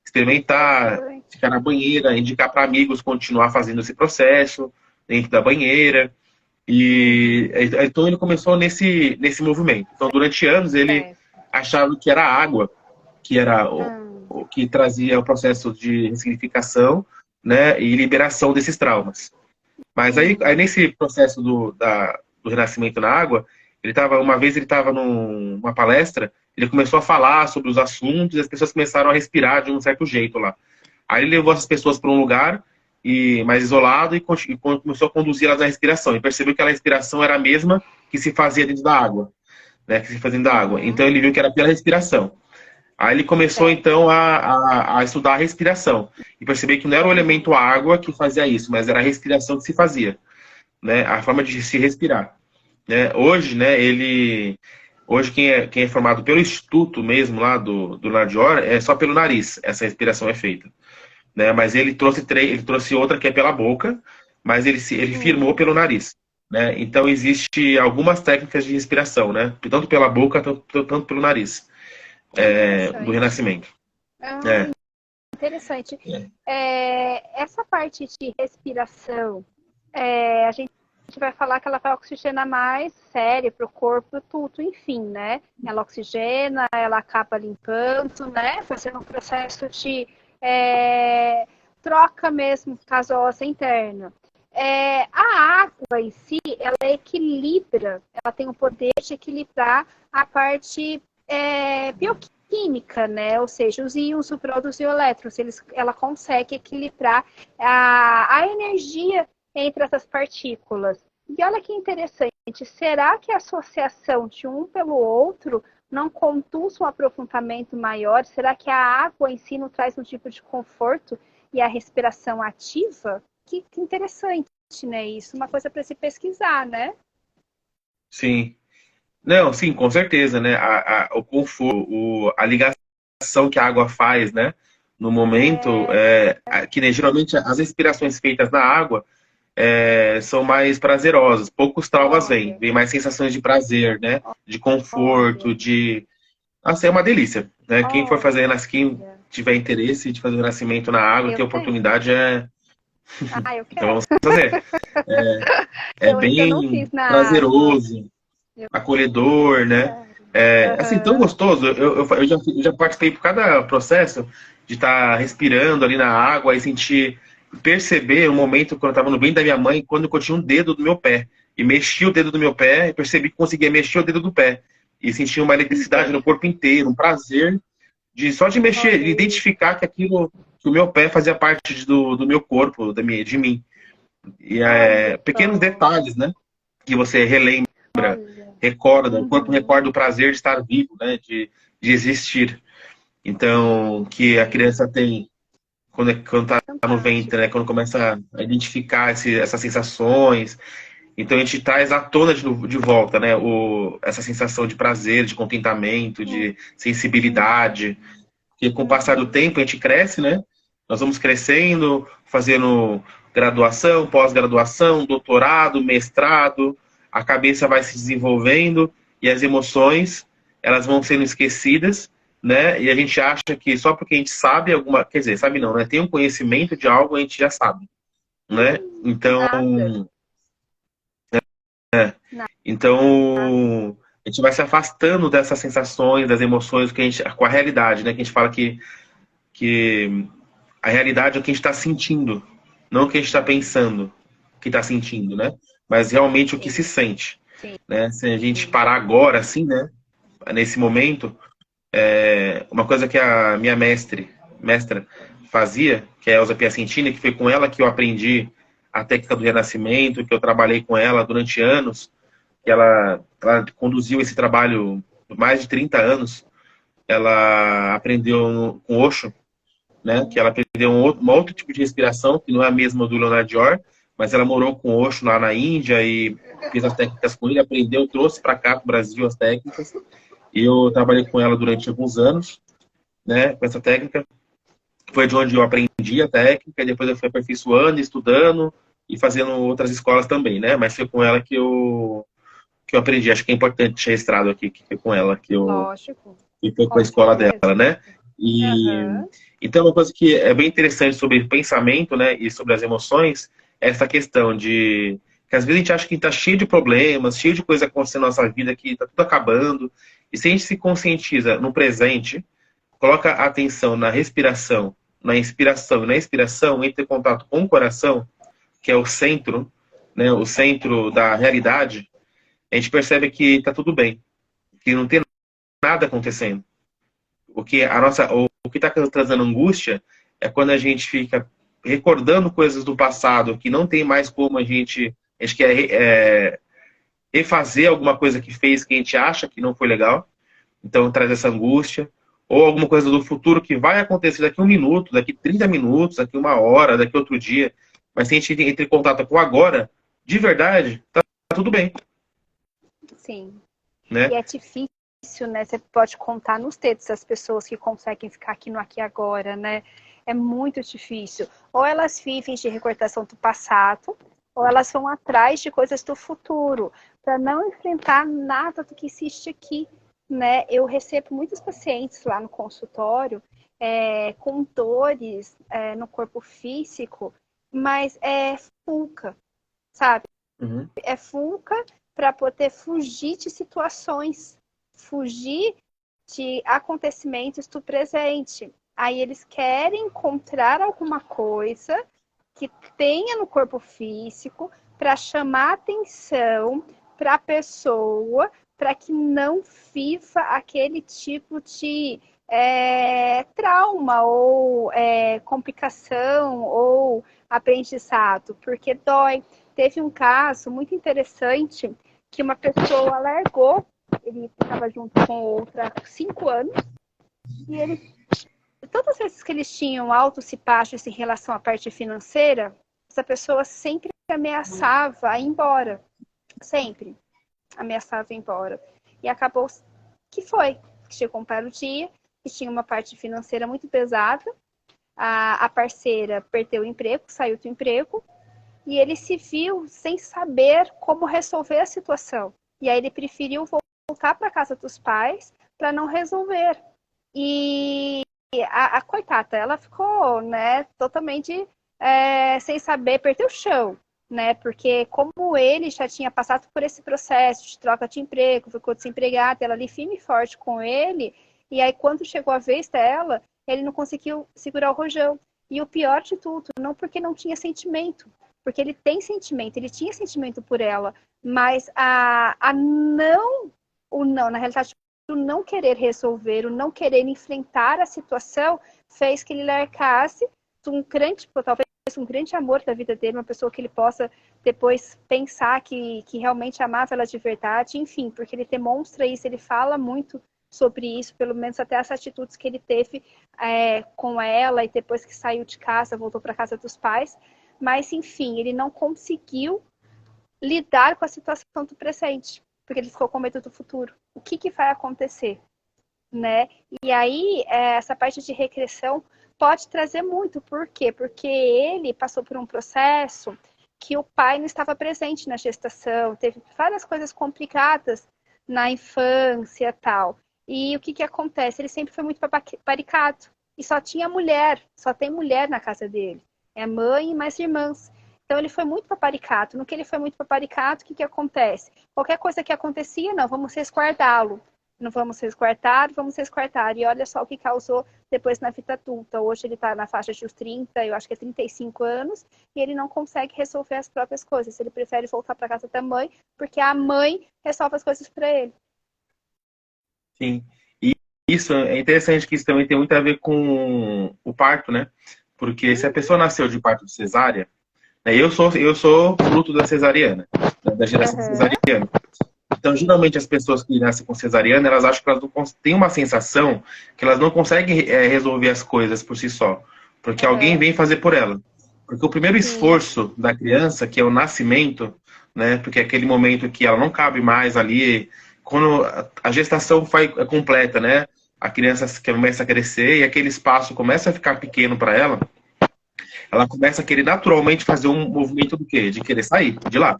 Experimentar, Interessante. ficar na banheira, indicar para amigos continuar fazendo esse processo dentro da banheira. E Uhum. então ele começou nesse movimento. Então durante anos ele Certo. achava que era a água, que era Hum. o que trazia o processo de ressignificação, né, e liberação desses traumas. Mas aí Sim. nesse processo do renascimento na água, uma vez ele estava numa palestra, ele começou a falar sobre os assuntos e as pessoas começaram a respirar de um certo jeito lá. Aí ele levou essas pessoas para um lugar mais isolado e começou a conduzir elas na respiração. E percebeu que a respiração era a mesma que se fazia dentro da água, né? Que se fazia dentro da água. Uhum. Então ele viu que era pela respiração. Aí ele começou Certo. então a estudar a respiração e perceber que não era o elemento água que fazia isso, mas era a respiração que se fazia, né? A forma de se respirar, né? Hoje, né? Hoje quem é formado pelo instituto mesmo lá do Nardior é só pelo nariz. Essa respiração é feita, né? Mas ele trouxe outra que é pela boca, mas ele firmou Hum. pelo nariz, né? Então existe algumas técnicas de respiração, né? Tanto pela boca, tanto pelo nariz, do Interessante. renascimento. Ah, É. interessante. Essa parte de respiração, a gente vai falar que ela vai oxigenar mais cérebro, corpo, tudo, enfim, né? Ela oxigena, ela acaba limpando, né? Fazendo um processo de troca mesmo gasosa interna. A água em si, ela equilibra, ela tem o poder de equilibrar a parte bioquímica, né? Ou seja, os íons, o prótons e o elétrons, ela consegue equilibrar a energia entre essas partículas. E olha que interessante, será que a associação de um pelo outro não conduz um aprofundamento maior? Será que a água em si não traz um tipo de conforto e a respiração ativa? Que interessante, né? Isso, uma coisa para se pesquisar, né? Sim. Não, sim, com certeza, né? O conforto, a ligação que a água faz, né? No momento, que né, geralmente as respirações feitas na água são mais prazerosas. Poucos traumas vêm mais sensações de prazer, né? De conforto, de... Nossa, é uma delícia, né? Quem for fazer, quem tiver interesse de fazer o nascimento na água, ter oportunidade eu Então quero. vamos fazer. É Eu não bem fiz na água. prazeroso, acolhedor, né? Assim, tão gostoso. Eu já participei por cada processo de estar respirando ali na água e sentir, perceber o momento quando eu estava no bem da minha mãe, quando eu tinha um dedo do meu pé. E mexi o dedo do meu pé e percebi que conseguia mexer o dedo do pé. E senti uma eletricidade no corpo inteiro, um prazer só de mexer, de identificar que que o meu pé fazia parte do meu corpo, de mim. E pequenos detalhes, né? Que você relembra, recorda, o corpo recorda o prazer de estar vivo, né? De existir. Então, que a criança tem quando tá no ventre, né? Quando começa a identificar essas sensações. Então a gente traz à tona de volta, né? Essa sensação de prazer, de contentamento, de sensibilidade. Porque com o passar do tempo a gente cresce, né? Nós vamos crescendo, fazendo graduação, pós-graduação, doutorado, mestrado, a cabeça vai se desenvolvendo e as emoções, elas vão sendo esquecidas, né? E a gente acha que só porque a gente sabe alguma, quer dizer, sabe não, né? Tem um conhecimento de algo, a gente já sabe, né? Então, a gente vai se afastando dessas sensações, das emoções com a realidade, né? Que a gente fala que a realidade é o que a gente está sentindo, não o que a gente está pensando que está sentindo, né? Mas realmente o que se sente, né? Se a gente parar agora, assim, né? Nesse momento, uma coisa que a minha mestra fazia, que é a Elza Piacentini, que foi com ela que eu aprendi a técnica do renascimento, que eu trabalhei com ela durante anos, que ela conduziu esse trabalho por mais de 30 anos. Ela aprendeu com Osho, né? Que ela aprendeu um outro tipo de respiração, que não é a mesma do Leonardo Dior, mas ela morou com Osho lá na Índia e fez as técnicas com ele, aprendeu, trouxe para cá, para o Brasil, as técnicas. E eu trabalhei com ela durante alguns anos, né? Com essa técnica. Foi de onde eu aprendi a técnica, e depois eu fui aperfeiçoando, estudando e fazendo outras escolas também, né? Mas foi com ela que eu aprendi. Acho que é importante deixar registrado aqui que foi com ela que Lógico. E foi com a escola dela, né? Então, uma coisa que é bem interessante sobre pensamento, né, e sobre as emoções, é essa questão de que às vezes a gente acha que está cheio de problemas, cheio de coisa acontecendo na nossa vida, que está tudo acabando. E se a gente se conscientiza no presente, coloca a atenção na respiração, na inspiração e na expiração, entra em contato com o coração, que é o centro, né, o centro da realidade, a gente percebe que está tudo bem, que não tem nada acontecendo. O que está trazendo angústia é quando a gente fica recordando coisas do passado que não tem mais como a gente quer refazer alguma coisa que fez que a gente acha que não foi legal, então traz essa angústia, ou alguma coisa do futuro que vai acontecer daqui 1 minuto, daqui 30 minutos, daqui 1 hora, daqui outro dia, mas se a gente entra em contato com agora, de verdade, tá tudo bem. Sim. Né? E é difícil, né? Você pode contar nos dedos as pessoas que conseguem ficar aqui no aqui e agora, né? É muito difícil. Ou elas vivem de recordação do passado, ou elas vão atrás de coisas do futuro, para não enfrentar nada do que existe aqui, né? Eu recebo muitos pacientes lá no consultório com dores no corpo físico, mas é fulca, sabe? Uhum. É fulca para poder fugir de situações, fugir de acontecimentos do presente. Aí eles querem encontrar alguma coisa que tenha no corpo físico para chamar atenção para a pessoa, para que não viva aquele tipo de trauma ou complicação ou aprendizado, porque dói. Teve um caso muito interessante que uma pessoa largou, ele estava junto com outra há 5 anos, e ele, todas as vezes que eles tinham altos e baixos em relação à parte financeira, essa pessoa sempre ameaçava ir embora. Sempre ameaçava ir embora. E acabou que foi. Chegou um para o dia, que tinha uma parte financeira muito pesada, a parceira perdeu o emprego, saiu do emprego, e ele se viu sem saber como resolver a situação. E aí ele preferiu voltar para a casa dos pais para não resolver. E a coitada, ela ficou, né, totalmente sem saber, perdeu o chão, né? Porque como ele já tinha passado por esse processo de troca de emprego, ficou desempregada, ela ali firme e forte com ele, e aí quando chegou a vez dela, ele não conseguiu segurar o rojão. E o pior de tudo, não porque não tinha sentimento, porque ele tem sentimento, ele tinha sentimento por ela, mas o não, na realidade, o não querer resolver, o não querer enfrentar a situação, fez que ele largasse talvez um grande amor da vida dele, uma pessoa que ele possa depois pensar que realmente amava ela de verdade, enfim, porque ele demonstra isso, ele fala muito sobre isso, pelo menos até as atitudes que ele teve com ela, e depois que saiu de casa, voltou para a casa dos pais, mas enfim, ele não conseguiu lidar com a situação do presente, porque ele ficou com medo do futuro. O que vai acontecer? Né? E aí, essa parte de regressão pode trazer muito. Por quê? Porque ele passou por um processo que o pai não estava presente na gestação, teve várias coisas complicadas na infância e tal. E o que acontece? Ele sempre foi muito paparicado. E só tinha mulher, só tem mulher na casa dele. É mãe e mais irmãs. Então ele foi muito paparicado. No que ele foi muito paparicado, o que acontece? Qualquer coisa que acontecia, não, vamos resguardá-lo. Não vamos resguardar, vamos resguardar. E olha só o que causou depois na vida adulta. Hoje ele está na faixa de uns 30, eu acho que é 35 anos, e ele não consegue resolver as próprias coisas. Ele prefere voltar para casa da mãe, porque a mãe resolve as coisas para ele. Sim. E isso é interessante, que isso também tem muito a ver com o parto, né? Porque se a pessoa nasceu de parto de cesárea, né? Eu sou fruto da cesariana, né? Da geração cesariana. Então, geralmente, as pessoas que nascem com cesariana, elas acham que elas não têm uma sensação que elas não conseguem resolver as coisas por si só. Porque alguém vem fazer por ela. Porque o primeiro esforço da criança, que é o nascimento, né? Porque é aquele momento que ela não cabe mais ali, quando a gestação é completa, né? A criança começa a crescer e aquele espaço começa a ficar pequeno para ela, ela começa a querer naturalmente fazer um movimento do quê? De querer sair de lá.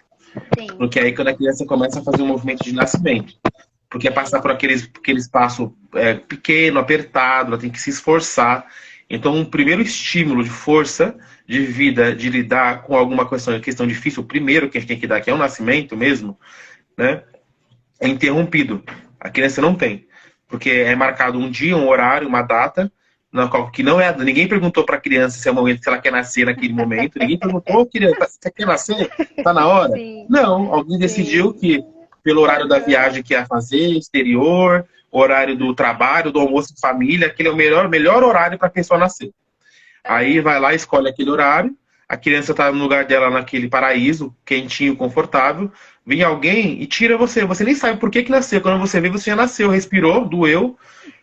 Sim. Porque aí quando a criança começa a fazer um movimento de nascimento. Porque é passar por aquele espaço pequeno, apertado, ela tem que se esforçar. Então, um primeiro estímulo de força, de vida, de lidar com alguma questão difícil, o primeiro que a gente tem que dar, que é o nascimento mesmo, né, é interrompido. A criança não tem. Porque é marcado um dia, um horário, uma data, que não é. Ninguém perguntou para a criança se é o momento, se ela quer nascer naquele momento. Ninguém perguntou, criança, você quer nascer? Tá na hora? Sim. Não, alguém decidiu que, pelo horário da viagem que ia fazer, exterior, horário do trabalho, do almoço de família, aquele é o melhor horário para a pessoa nascer. Aí vai lá, escolhe aquele horário, a criança está no lugar dela naquele paraíso, quentinho, confortável, vem alguém e tira você. Você nem sabe por que nasceu. Quando você vê, você já nasceu, respirou, doeu,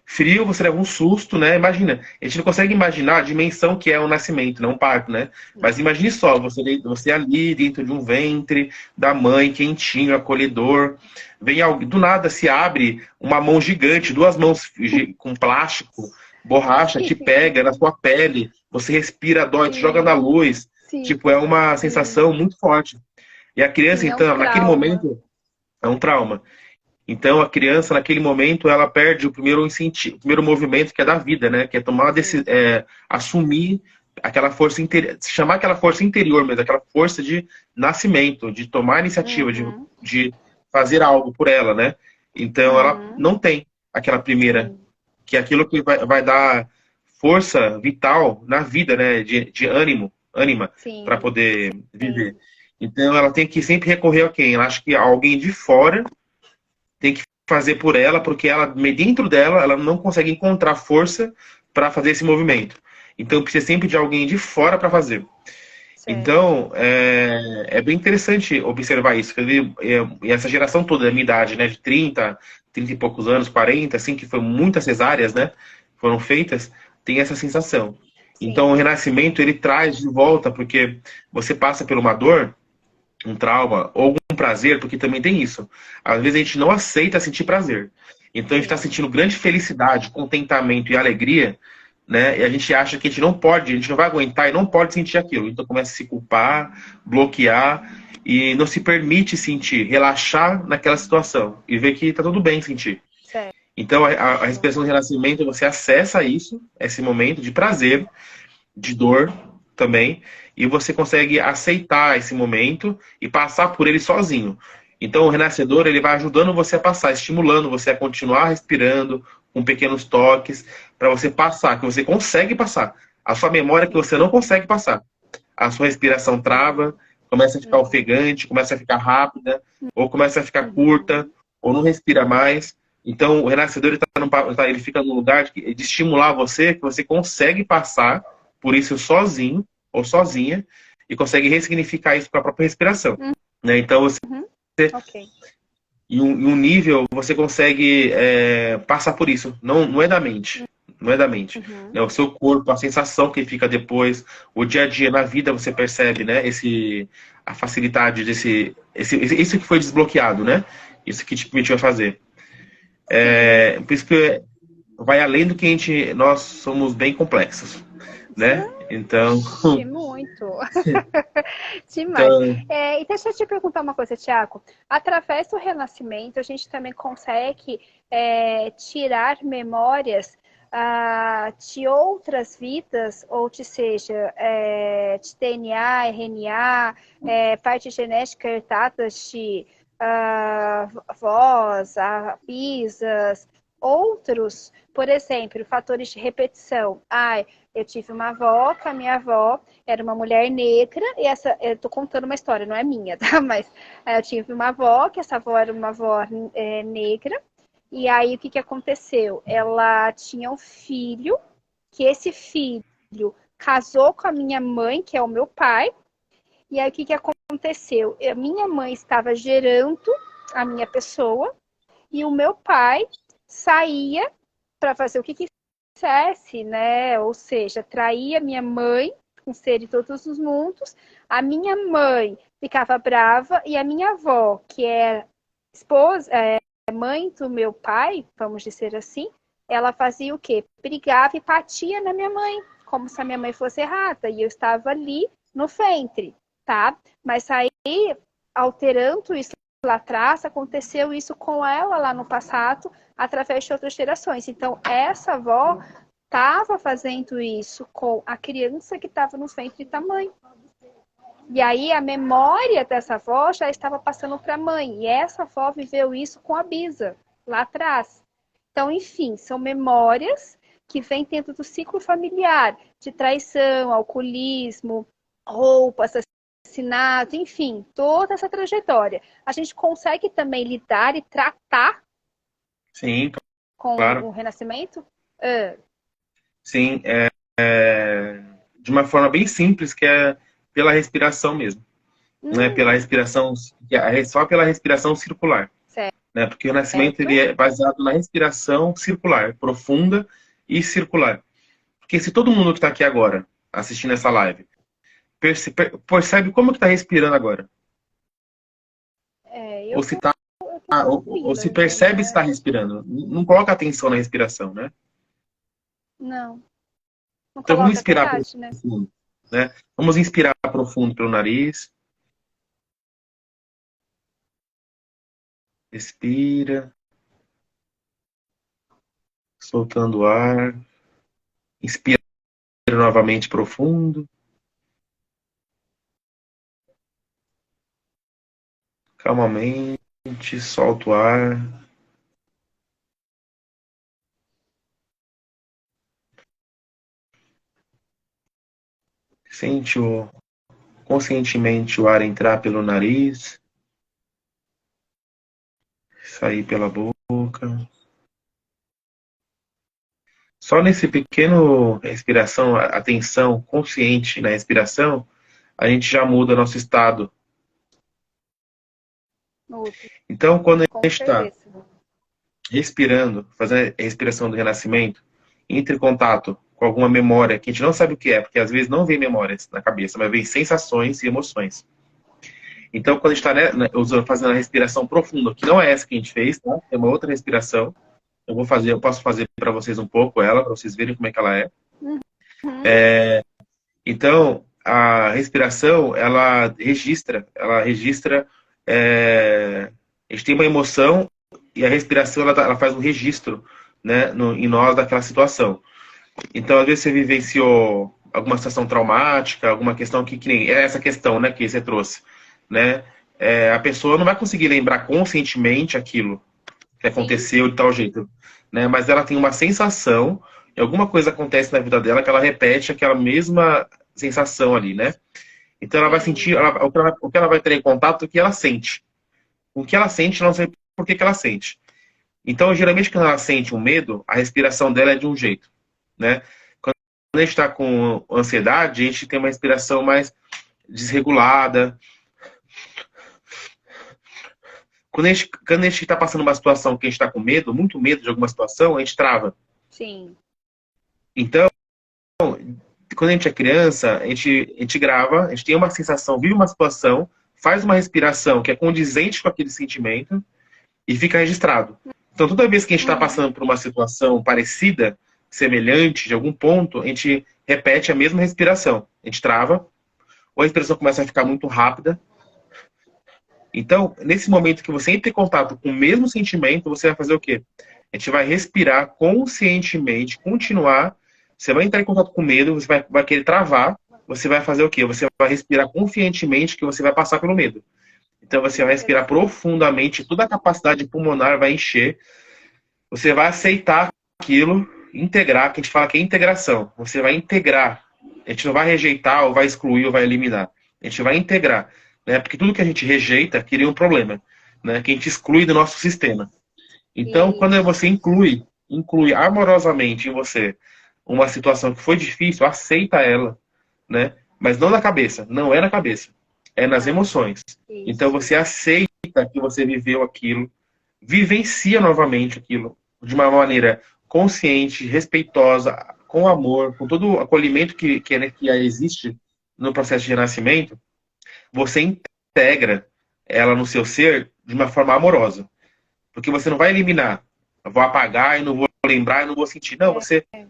frio, você leva um susto, né? Imagina, a gente não consegue imaginar a dimensão que é um nascimento, não um parto, né? Mas imagine só, você ali dentro de um ventre da mãe, quentinho, acolhedor, vem alguém, do nada se abre uma mão gigante, duas mãos com plástico, borracha, te pega na sua pele, você respira, dói, te joga na luz. Sim. Tipo, é uma sensação muito forte. E a criança, Sim, então, naquele momento, é um trauma. Então, a criança, naquele momento, ela perde o primeiro incentivo, o primeiro movimento que é da vida, né? Que é tomar assumir aquela força interior, chamar aquela força interior mesmo, aquela força de nascimento, de tomar a iniciativa, Uhum. de fazer algo por ela, né? Então, ela Uhum. não tem aquela primeira, Sim. que é aquilo que vai dar força vital na vida, né? De ânima, para Sim. poder Sim. viver. Então, ela tem que sempre recorrer a quem? Ela acha que alguém de fora tem que fazer por ela, porque ela, dentro dela, ela não consegue encontrar força para fazer esse movimento. Então precisa sempre de alguém de fora para fazer. Certo. Então é bem interessante observar isso. E essa geração toda da minha idade, né, de 30 e poucos anos, 40, assim, que foi muitas cesáreas, né, foram feitas, tem essa sensação. Então o Sim. renascimento ele traz de volta, porque você passa por uma dor, um trauma ou algum prazer, porque também tem isso. Às vezes a gente não aceita sentir prazer. Então a gente está Sim. sentindo grande felicidade, contentamento e alegria, né? E a gente acha que a gente não pode, a gente não vai aguentar e não pode sentir aquilo. Então começa a se culpar, bloquear e não se permite sentir, relaxar naquela situação e ver que está tudo bem sentir. Certo. Então a respiração do renascimento, você acessa isso, esse momento de prazer, de dor também, e você consegue aceitar esse momento e passar por ele sozinho. Então, o renascedor ele vai ajudando você a passar, estimulando você a continuar respirando com pequenos toques, para você passar, que você consegue passar. A sua memória que você não consegue passar. A sua respiração trava, começa a ficar Uhum. ofegante, começa a ficar rápida, ou começa a ficar curta, Uhum. ou não respira mais. Então, o renascedor ele fica no lugar de estimular você, que você consegue passar por isso sozinho ou sozinha e consegue ressignificar isso com a própria respiração. Né? Então, você, Uhum. Ok. em um nível, você consegue passar por isso. Não é da mente. Não é da mente. Uhum. Né? O seu corpo, a sensação que fica depois, o dia a dia na vida você percebe, né? A facilidade isso que foi desbloqueado, né? Isso que te permitiu fazer. Sim. Por isso que vai além do que nós somos bem complexos, né? Então, Ixi, muito. Demais. então E deixa eu te perguntar uma coisa, Tiago. Através do renascimento, a gente também consegue tirar memórias de outras vidas, ou seja, de DNA, RNA, parte genética herdadas de avós, bisas, outros, por exemplo, fatores de repetição. Eu tive uma avó, que a minha avó era uma mulher negra, e eu tô contando uma história, não é minha, tá? Mas eu tive uma avó, que essa avó era uma avó negra, e aí o que que aconteceu? Ela tinha um filho, que esse filho casou com a minha mãe, que é o meu pai, e aí o que que aconteceu? A minha mãe estava gerando a minha pessoa, e o meu pai saía para fazer o que quisesse, né? Ou seja, traía minha mãe, um ser de todos os mundos. A minha mãe ficava brava e a minha avó, que é esposa, mãe do meu pai, vamos dizer assim, ela fazia o quê? Brigava e batia na minha mãe, como se a minha mãe fosse errada. E eu estava ali no ventre, tá? Mas aí, alterando isso lá atrás, aconteceu isso com ela lá no passado, através de outras gerações. Então, essa avó estava fazendo isso com a criança que estava no ventre da mãe. E aí a memória dessa avó já estava passando para a mãe. E essa avó viveu isso com a bisa, lá atrás. Então, enfim, são memórias que vêm dentro do ciclo familiar, de traição, alcoolismo, roubo, assassinato, enfim, toda essa trajetória. A gente consegue também lidar e tratar sim, com claro. o renascimento? Sim, de uma forma bem simples, que é pela respiração mesmo, né? Pela Hum, respiração, só pela respiração circular, né? Porque o nascimento ele certo. é baseado na respiração circular, profunda e circular. Porque se todo mundo que está aqui agora assistindo essa live percebe como que está respirando agora, Eu ou se tô, tá, eu tô ou tranquila se ainda, percebe se está né? respirando, não coloca atenção na respiração, né? Não, não Então vamos coloca, é inspirar verdade, né? profundo, né? Vamos inspirar profundo pelo nariz, respira. Soltando o ar. Inspira novamente profundo. Calmamente, solta o ar. Sente conscientemente o ar entrar pelo nariz, sair pela boca. Só nesse pequeno respiração, atenção consciente na respiração, a gente já muda nosso estado. Então, quando a gente está respirando, fazendo a respiração do renascimento, entre em contato com alguma memória que a gente não sabe o que é, porque às vezes não vem memórias na cabeça, mas vem sensações e emoções. Então, quando a gente está fazendo a respiração profunda, que não é essa que a gente fez, tá? É uma outra respiração. Eu posso fazer para vocês um pouco ela, para vocês verem como é que ela é. Uhum. Então, a respiração, ela registra, a gente tem uma emoção e a respiração, ela faz um registro, né, em nós daquela situação. Então, às vezes você vivenciou alguma situação traumática, alguma questão que nem é essa questão, né, que você trouxe, né? A pessoa não vai conseguir lembrar conscientemente aquilo que aconteceu de tal jeito, né? Mas ela tem uma sensação, e alguma coisa acontece na vida dela que ela repete aquela mesma sensação ali, né? Então ela vai sentir, o que ela vai ter em contato é o que ela sente. O que ela sente, não sei por que ela sente. Então, geralmente, quando ela sente um medo, a respiração dela é de um jeito, né? Quando a gente está com ansiedade, a gente tem uma respiração mais desregulada. Quando a gente está passando uma situação que a gente está com medo, muito medo de alguma situação, a gente trava. Sim. Então, quando a gente é criança, a gente grava, a gente tem uma sensação, vive uma situação, faz uma respiração que é condizente com aquele sentimento e fica registrado. Então, toda vez que a gente está passando por uma situação parecida, semelhante, de algum ponto, a gente repete a mesma respiração. A gente trava, ou a respiração começa a ficar muito rápida. Então, nesse momento que você entra em contato com o mesmo sentimento, você vai fazer o quê? A gente vai respirar conscientemente, continuar. Você vai entrar em contato com medo, você vai querer travar. Você vai fazer o quê? Você vai respirar conscientemente que você vai passar pelo medo. Então, você vai respirar profundamente, toda a capacidade pulmonar vai encher. Você vai aceitar aquilo, integrar, que a gente fala que é integração. Você vai integrar. A gente não vai rejeitar, ou vai excluir, ou vai eliminar. A gente vai integrar. Né? Porque tudo que a gente rejeita cria um problema, né? Que a gente exclui do nosso sistema. Então, quando você inclui amorosamente em você uma situação que foi difícil, aceita ela, né? Mas não na cabeça, não é na cabeça, é nas emoções. Então, você aceita que você viveu aquilo, vivencia novamente aquilo de uma maneira consciente, respeitosa, com amor, com todo o acolhimento que existe no processo de renascimento. Você integra ela no seu ser de uma forma amorosa. Porque você não vai eliminar. Eu vou apagar e não vou lembrar e não vou sentir. Não,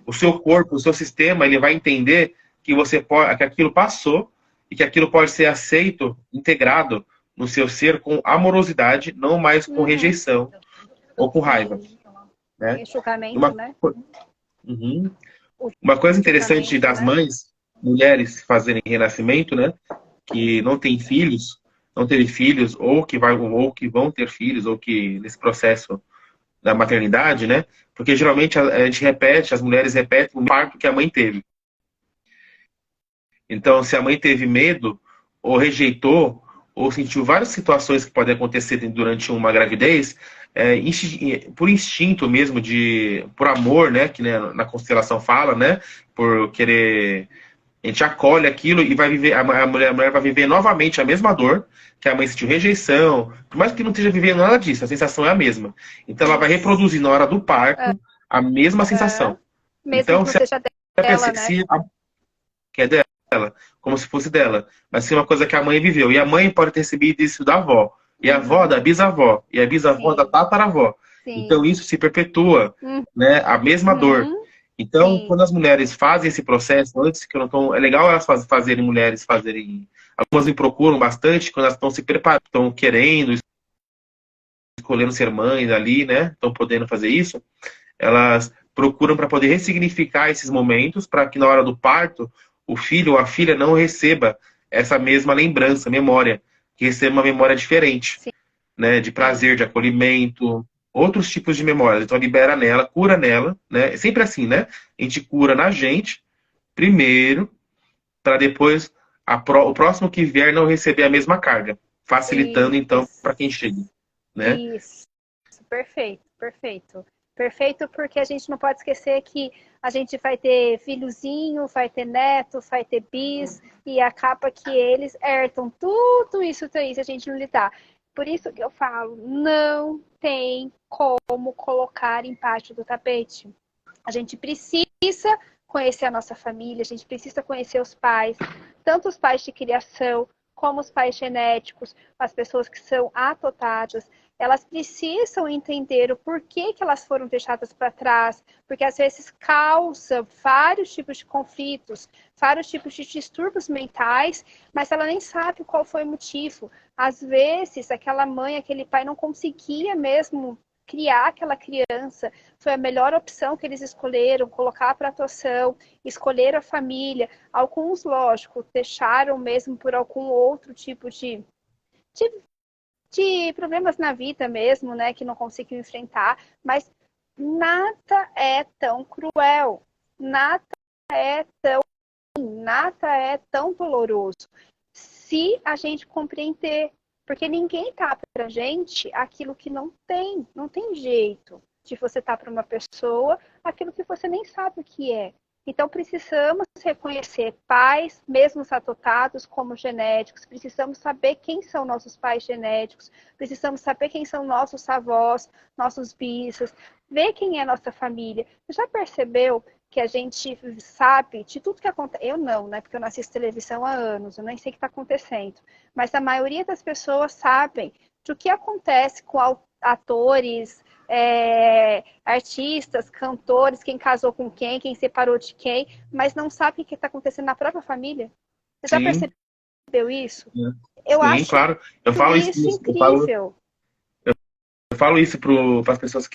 o seu corpo, o seu sistema, ele vai entender que que aquilo passou e que aquilo pode ser aceito, integrado no seu ser com amorosidade, não mais com rejeição ou com raiva. Né? Uma coisa interessante das mães, mulheres fazerem renascimento, né? Que não tem filhos, não teve filhos, ou que vão ter filhos, ou que nesse processo da maternidade, né? Porque geralmente a gente repete, as mulheres repetem o parto que a mãe teve. Então, se a mãe teve medo, ou rejeitou, ou sentiu várias situações que podem acontecer durante uma gravidez, por instinto mesmo, por amor, né? Que né, na constelação fala, né? Por querer. A gente acolhe aquilo e vai viver, a mulher vai viver novamente a mesma dor, que a mãe sentiu rejeição, por mais que não esteja vivendo nada disso, a sensação é a mesma. Então ela vai reproduzir na hora do parto a mesma sensação. Mesmo então, que não seja dela, né? Que é dela, como se fosse dela. Mas se é uma coisa que a mãe viveu. E a mãe pode ter recebido isso da avó. E a avó da bisavó. E a bisavó da tataravó. Então isso se perpetua, né? A mesma dor. Então, quando as mulheres fazem esse processo, antes que eu não tô, é legal elas mulheres fazerem. Algumas me procuram bastante quando elas estão se preparando, estão querendo, escolhendo ser mães ali, né? Estão podendo fazer isso. Elas procuram para poder ressignificar esses momentos, para que na hora do parto, o filho ou a filha não receba essa mesma lembrança, memória, que receba uma memória diferente, Sim. né? De prazer, de acolhimento, outros tipos de memórias. Então libera nela, cura nela, né? É sempre assim, né? A gente cura na gente primeiro, para depois o próximo que vier não receber a mesma carga, facilitando então para quem chega, né? Isso, perfeito, perfeito. Perfeito, porque a gente não pode esquecer que a gente vai ter filhozinho, vai ter neto, vai ter bis, e acaba que eles herdam tudo isso daí se a gente não lidar. Por isso que eu falo, não tem como colocar embaixo do tapete. A gente precisa conhecer a nossa família, a gente precisa conhecer os pais, tanto os pais de criação, como os pais genéticos, as pessoas que são adotadas, elas precisam entender o porquê que elas foram deixadas para trás, porque às vezes causa vários tipos de conflitos, vários tipos de distúrbios mentais, mas ela nem sabe qual foi o motivo. Às vezes, aquela mãe, aquele pai não conseguia mesmo criar aquela criança, foi a melhor opção que eles escolheram, colocar para atuação, escolher a família. Alguns, lógico, deixaram mesmo por algum outro tipo de, de problemas na vida mesmo, né, que não conseguiu enfrentar, mas nada é tão cruel, nada é tão doloroso se a gente compreender, porque ninguém tá pra gente aquilo que não tem jeito de você tá para uma pessoa aquilo que você nem sabe o que é. Então, precisamos reconhecer pais, mesmo adotados, como genéticos. Precisamos saber quem são nossos pais genéticos. Precisamos saber quem são nossos avós, nossos bisas. Ver quem é nossa família. Você já percebeu que a gente sabe de tudo que acontece? Eu não, né? Porque eu não assisto televisão há anos. Eu nem sei o que está acontecendo. Mas a maioria das pessoas sabem do que acontece com atores, artistas, cantores, quem casou com quem separou de quem, mas não sabe o que está acontecendo na própria família. Você já Sim, percebeu isso? Eu sim, acho claro. Eu falo isso, isso incrível. eu falo isso para as pessoas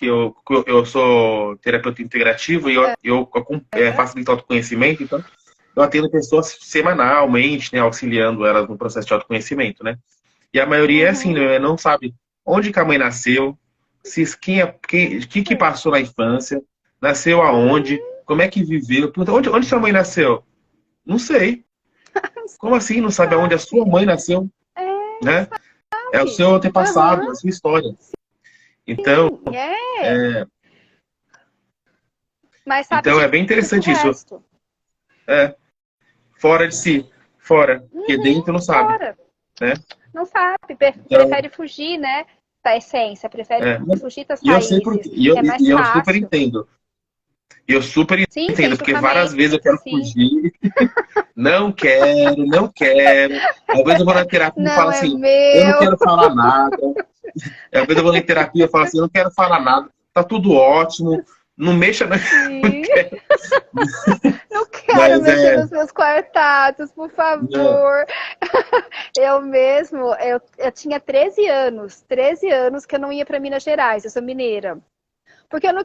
eu sou terapeuta integrativo e eu facilito autoconhecimento, então eu atendo pessoas semanalmente, né, auxiliando elas no processo de autoconhecimento, né? E a maioria é assim, Uhum. né, não sabe onde que a mãe nasceu, que passou na infância, nasceu aonde, como é que viveu, puta, onde sua mãe nasceu? Não sei. Como assim não sabe aonde a sua Sabe? mãe nasceu, É, né? É o sabe? seu antepassado, Uhum. a sua história. Então, Sim, é. é, Mas sabe então de é bem tudo o interessante isso. resto. É, fora de si, fora, porque Uhum. dentro não sabe, Fora. né? Não sabe, Então, prefere fugir, né? Da essência, prefere é, fugir das e eu sei porque, raízes. É mais e eu super fácil. entendo. E eu super Sim, entendo, sinto porque também. várias vezes eu quero Sim. fugir, não quero, não quero. Às vezes eu vou na terapia e falo Não é assim, eu não meu. quero falar nada. Às vezes eu vou na terapia e falo assim, eu não quero falar nada, tá tudo ótimo, não mexa, não Sim. quero. Não quero Mas mexer é, nos meus quartados, por né, favor. Eu mesmo, eu tinha 13 anos que eu não ia para Minas Gerais, eu sou mineira. Porque eu não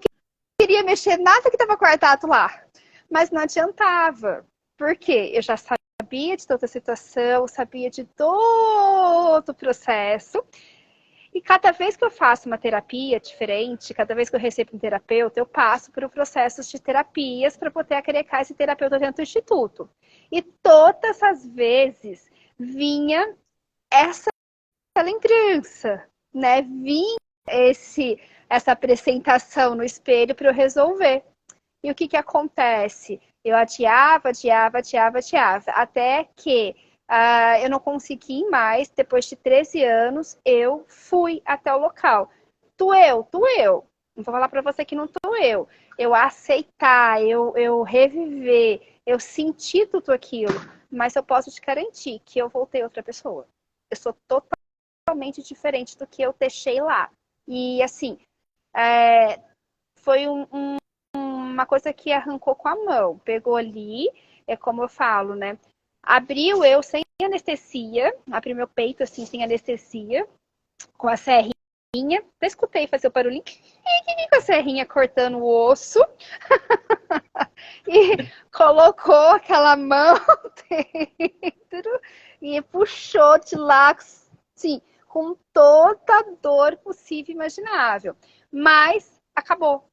queria mexer nada que estava quartado lá. Mas não adiantava. Por quê? Eu já sabia de toda a situação, sabia de todo o processo. E cada vez que eu faço uma terapia diferente, cada vez que eu recebo um terapeuta, eu passo por processos de terapias para poder agregar esse terapeuta dentro do instituto. E todas as vezes vinha essa lembrança, né? Vinha essa apresentação no espelho para eu resolver. E o que acontece? Eu adiava, até que eu não consegui mais, depois de 13 anos, eu fui até o local. Doeu. Não vou falar para você que não doeu. Eu aceitar, eu reviver, eu sentir tudo aquilo. Mas eu posso te garantir que eu voltei outra pessoa. Eu sou totalmente diferente do que eu deixei lá. E assim, foi uma coisa que arrancou com a mão. Pegou ali, é como eu falo, né? Abriu eu sem anestesia, abriu meu peito assim, sem anestesia, com a serrinha até escutei fazer o barulhinho, com a serrinha cortando o osso, e colocou aquela mão dentro e puxou de lá, sim, com toda a dor possível e imaginável. Mas acabou.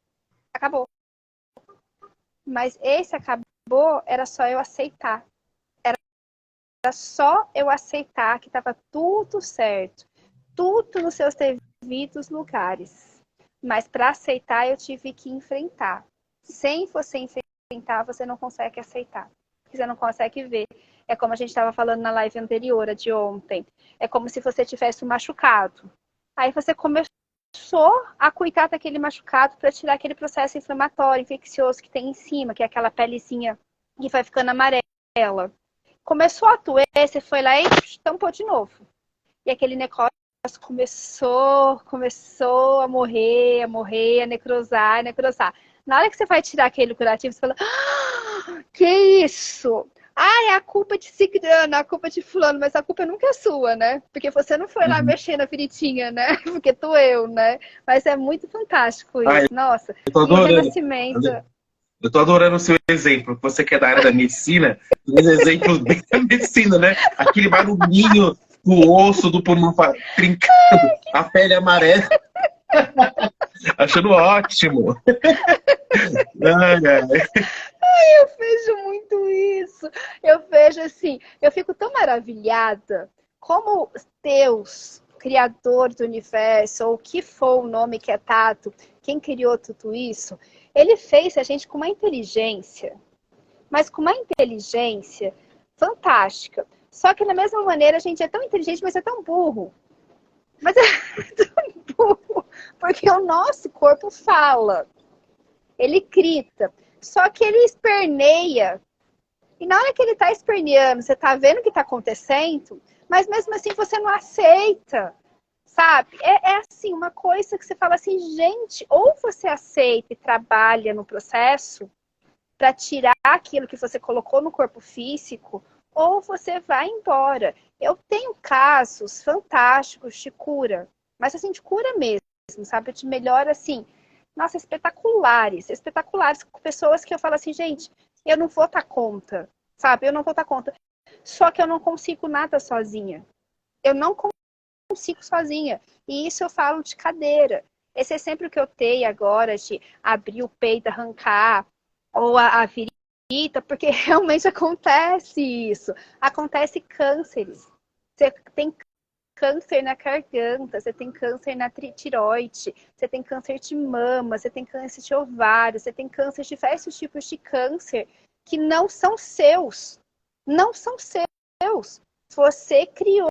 Mas esse acabou, era só eu aceitar. Era só eu aceitar que estava tudo certo. Tudo nos seus devidos lugares. Mas para aceitar, eu tive que enfrentar. Sem você enfrentar, você não consegue aceitar. Você não consegue ver. É como a gente estava falando na live anterior, a de ontem. É como se você tivesse um machucado. Aí você começou a cuidar daquele machucado para tirar aquele processo inflamatório, infeccioso que tem em cima, que é aquela pelezinha que vai ficando amarela. Começou a doer, você foi lá e tampou de novo. E aquele necrótico começou a morrer, a necrosar. Na hora que você vai tirar aquele curativo, você fala, que isso? Ah, é a culpa de ciclano, a culpa de fulano, mas a culpa nunca é sua, né? Porque você não foi lá mexer na feritinha, né? Porque doeu, né? Mas é muito fantástico isso, nossa. Eu tô E o adorando. renascimento... Eu tô adorando o seu exemplo. Você que é da área da medicina, os exemplos bem da medicina, né? Aquele barulhinho do osso, do pulmão trincando, a pele amarela. Achando ótimo. Eu vejo muito isso. Eu vejo assim, eu fico tão maravilhada como Deus, criador do universo, ou o que for o nome que é Tato, quem criou tudo isso, ele fez a gente com uma inteligência, mas com uma inteligência fantástica. Só que da mesma maneira a gente é tão inteligente, mas é tão burro. Mas é tão burro, porque o nosso corpo fala, ele grita. Só que ele esperneia. E na hora que ele está esperneando, você está vendo o que está acontecendo, mas mesmo assim você não aceita, sabe? É assim, uma coisa que você fala assim, gente, ou você aceita e trabalha no processo para tirar aquilo que você colocou no corpo físico, ou você vai embora. Eu tenho casos fantásticos de cura, mas assim, de cura mesmo, sabe? De melhora, assim, nossa, espetaculares, com pessoas que eu falo assim, gente, eu não vou dar conta, sabe? Eu não vou dar conta. Só que eu não consigo nada sozinha. Eu não consigo sozinha. E isso eu falo de cadeira. Esse é sempre o que eu tenho agora, de abrir o peito, arrancar, ou a virita, porque realmente acontece isso. Acontece cânceres. Você tem câncer na garganta, você tem câncer na tireoide, você tem câncer de mama, você tem câncer de ovário, você tem câncer, diversos tipos de câncer que não são seus. Não são seus. Você criou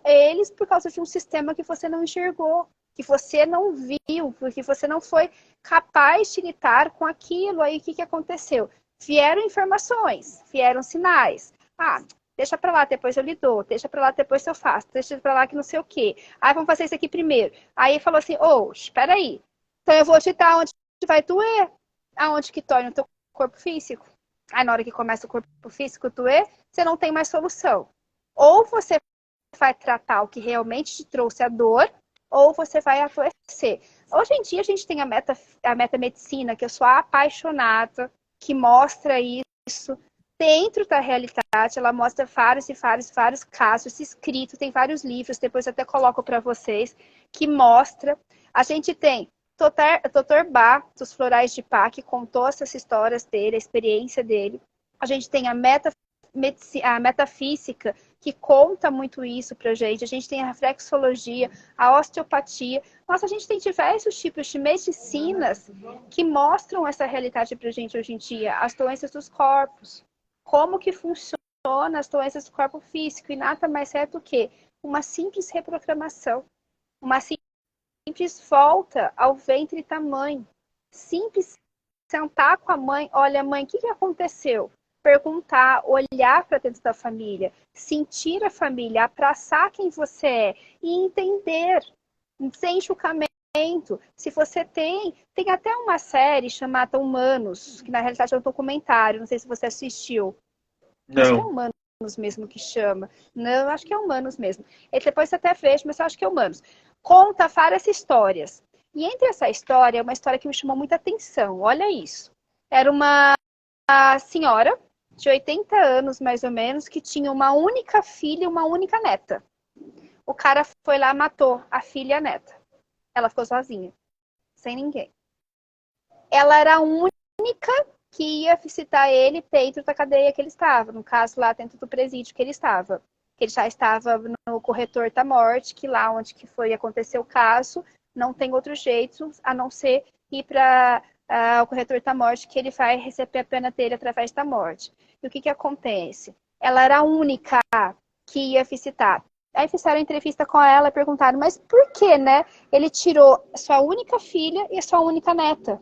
eles por causa de um sistema que você não enxergou, que você não viu, porque você não foi capaz de lidar com aquilo. Aí o que aconteceu? Vieram informações, vieram sinais. Ah, deixa pra lá, depois eu lhe dou. Deixa pra lá, depois eu faço. Deixa pra lá que não sei o quê. Aí vamos fazer isso aqui primeiro. Aí falou assim, espera aí. Então eu vou te dar onde vai doer. Aonde que dói no teu corpo físico. Aí na hora que começa o corpo físico doer, você não tem mais solução. Ou você vai tratar o que realmente te trouxe a dor, ou você vai adoecer. Hoje em dia a gente tem a metamedicina, que eu sou apaixonada, que mostra isso dentro da realidade. Ela mostra vários casos escritos, tem vários livros, depois eu até coloco para vocês, que mostra. A gente tem Dr. Bach, dos Florais de Bach, que contou essas histórias dele, a experiência dele. A gente tem a metafísica, que conta muito isso pra gente. A gente tem a reflexologia, a osteopatia. Nossa, a gente tem diversos tipos de medicinas que mostram essa realidade pra gente hoje em dia. As doenças dos corpos. Como que funciona as doenças do corpo físico. E nada mais é do que uma simples reprogramação. Uma simples volta ao ventre da mãe. Simples sentar com a mãe. Olha, mãe, o que aconteceu? Perguntar, olhar para dentro da família, sentir a família, abraçar quem você é e entender, sem julgamento. Se você tem até uma série chamada Humanos, que na realidade é um documentário, não sei se você assistiu. Não. Acho que é Humanos mesmo que chama. Não, acho que é Humanos mesmo. E depois você até vejo, mas eu acho que é Humanos. conta várias histórias. E entre essa história, uma história que me chamou muita atenção. Olha isso. Era uma senhora de 80 anos, mais ou menos, que tinha uma única filha e uma única neta. O cara foi lá e matou a filha e a neta. Ela ficou sozinha, sem ninguém. Ela era a única que ia visitar ele dentro da cadeia que ele estava. No caso, lá dentro do presídio que ele estava. Que ele já estava no corretor da morte, que lá onde que foi acontecer o caso, não tem outro jeito a não ser ir para o corretor da morte, que ele vai receber a pena dele através da morte. E o que acontece? Ela era a única que ia visitar. Aí fizeram entrevista com ela e perguntaram, mas por que, né? Ele tirou sua única filha e sua única neta.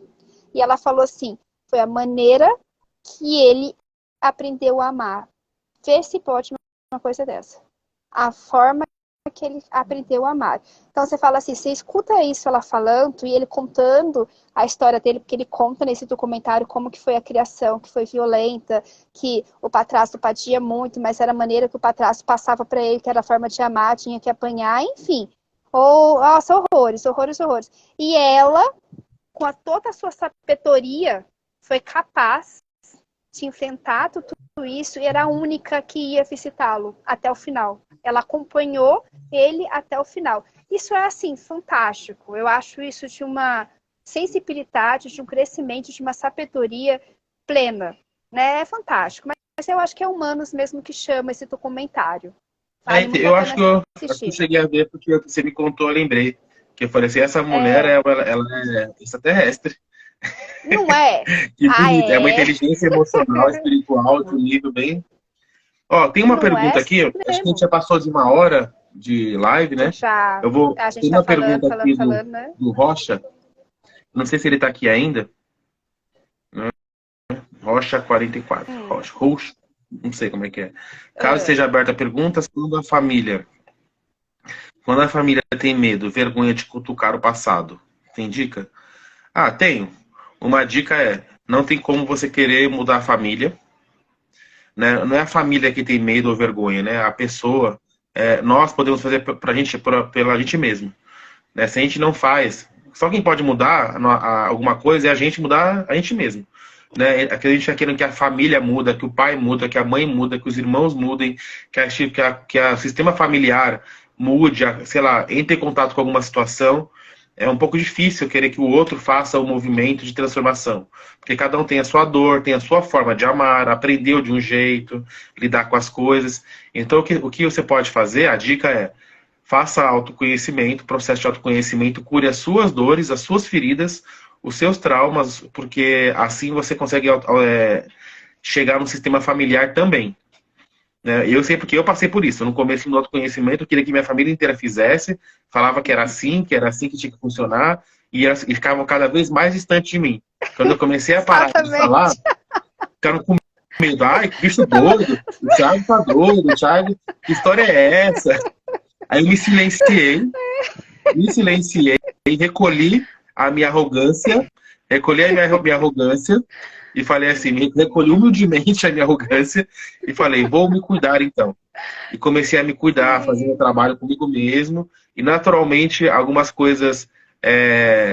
E ela falou assim, foi a maneira que ele aprendeu a amar. Vê se pode uma coisa dessa. A forma que ele aprendeu a amar. Então você fala assim, você escuta isso ela falando e ele contando a história dele, porque ele conta nesse documentário como que foi a criação, que foi violenta, que o padrasto batia muito, mas era a maneira que o padrasto passava para ele, que era a forma de amar, tinha que apanhar, enfim. Nossa, horrores, horrores, horrores. E ela, com toda a sua sabedoria, foi capaz de enfrentar tudo isso e era a única que ia visitá-lo até o final. Ela acompanhou ele até o final. Isso é, assim, fantástico. Eu acho isso de uma sensibilidade, de um crescimento, de uma sabedoria plena. Né? É fantástico. Mas eu acho que é Humanos mesmo que chama esse documentário. Vale muito Eu a acho pena que eu assistir. cheguei a ver porque você me contou, eu lembrei. Que eu falei assim, essa mulher, ela é extraterrestre. Não é? Que Ah, bonito. É uma é? inteligência emocional, espiritual, de um nível bem... Ó, tem uma Não é pergunta aqui, acho que a gente extremo. já passou de 1 hora de live, né? Já a gente Tem tá uma falando, pergunta falando, aqui falando, né? do Rocha, não sei se ele tá aqui ainda. Rocha 44. Rocha, não sei como é que é. Caso Ah, seja aberta a perguntas, quando a família tem medo, vergonha de cutucar o passado, tem dica? Ah, tenho. Uma dica é, não tem como você querer mudar a família, né? Não é a família que tem medo ou vergonha, né? A pessoa, nós podemos fazer pela gente mesmo, né? Se a gente não faz, só quem pode mudar alguma coisa é a gente mudar a gente mesmo. Né? A gente está querendo que a família muda, que o pai muda, que a mãe muda, que os irmãos mudem, que o sistema familiar mude, sei lá, entre em contato com alguma situação. É um pouco difícil querer que o outro faça o movimento de transformação. Porque cada um tem a sua dor, tem a sua forma de amar, aprendeu de um jeito, lidar com as coisas. Então, o que você pode fazer, a dica é, faça autoconhecimento, processo de autoconhecimento, cure as suas dores, as suas feridas, os seus traumas, porque assim você consegue chegar no sistema familiar também. Né? Eu sei porque eu passei por isso. No começo do autoconhecimento, eu queria que minha família inteira fizesse, falava que era assim que tinha que funcionar, e ficavam cada vez mais distante de mim. Quando eu comecei a parar de falar, exatamente. ficaram com medo. Ai, que bicho doido, o Thiago tá doido, o Thiago, que história é essa? Aí eu me silenciei, recolhi a minha arrogância, minha arrogância e falei assim, recolhi humildemente a minha arrogância e falei, vou me cuidar então. E comecei a me cuidar, fazer meu trabalho comigo mesmo e naturalmente algumas coisas,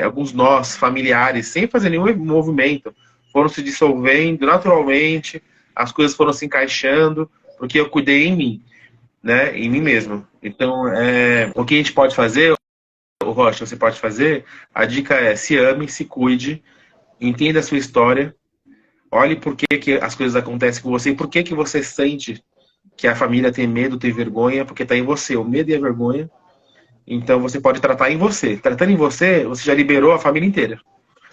alguns nós familiares, sem fazer nenhum movimento, foram se dissolvendo naturalmente, as coisas foram se encaixando, porque eu cuidei em mim, né, em mim mesmo. Então, o que a gente pode fazer, o Rocha, você pode fazer, a dica é se ame, se cuide, entenda a sua história, olhe por que as coisas acontecem com você e por que você sente que a família tem medo, tem vergonha, porque está em você, o medo e a vergonha. Então você pode tratar em você. Tratando em você, você já liberou a família inteira.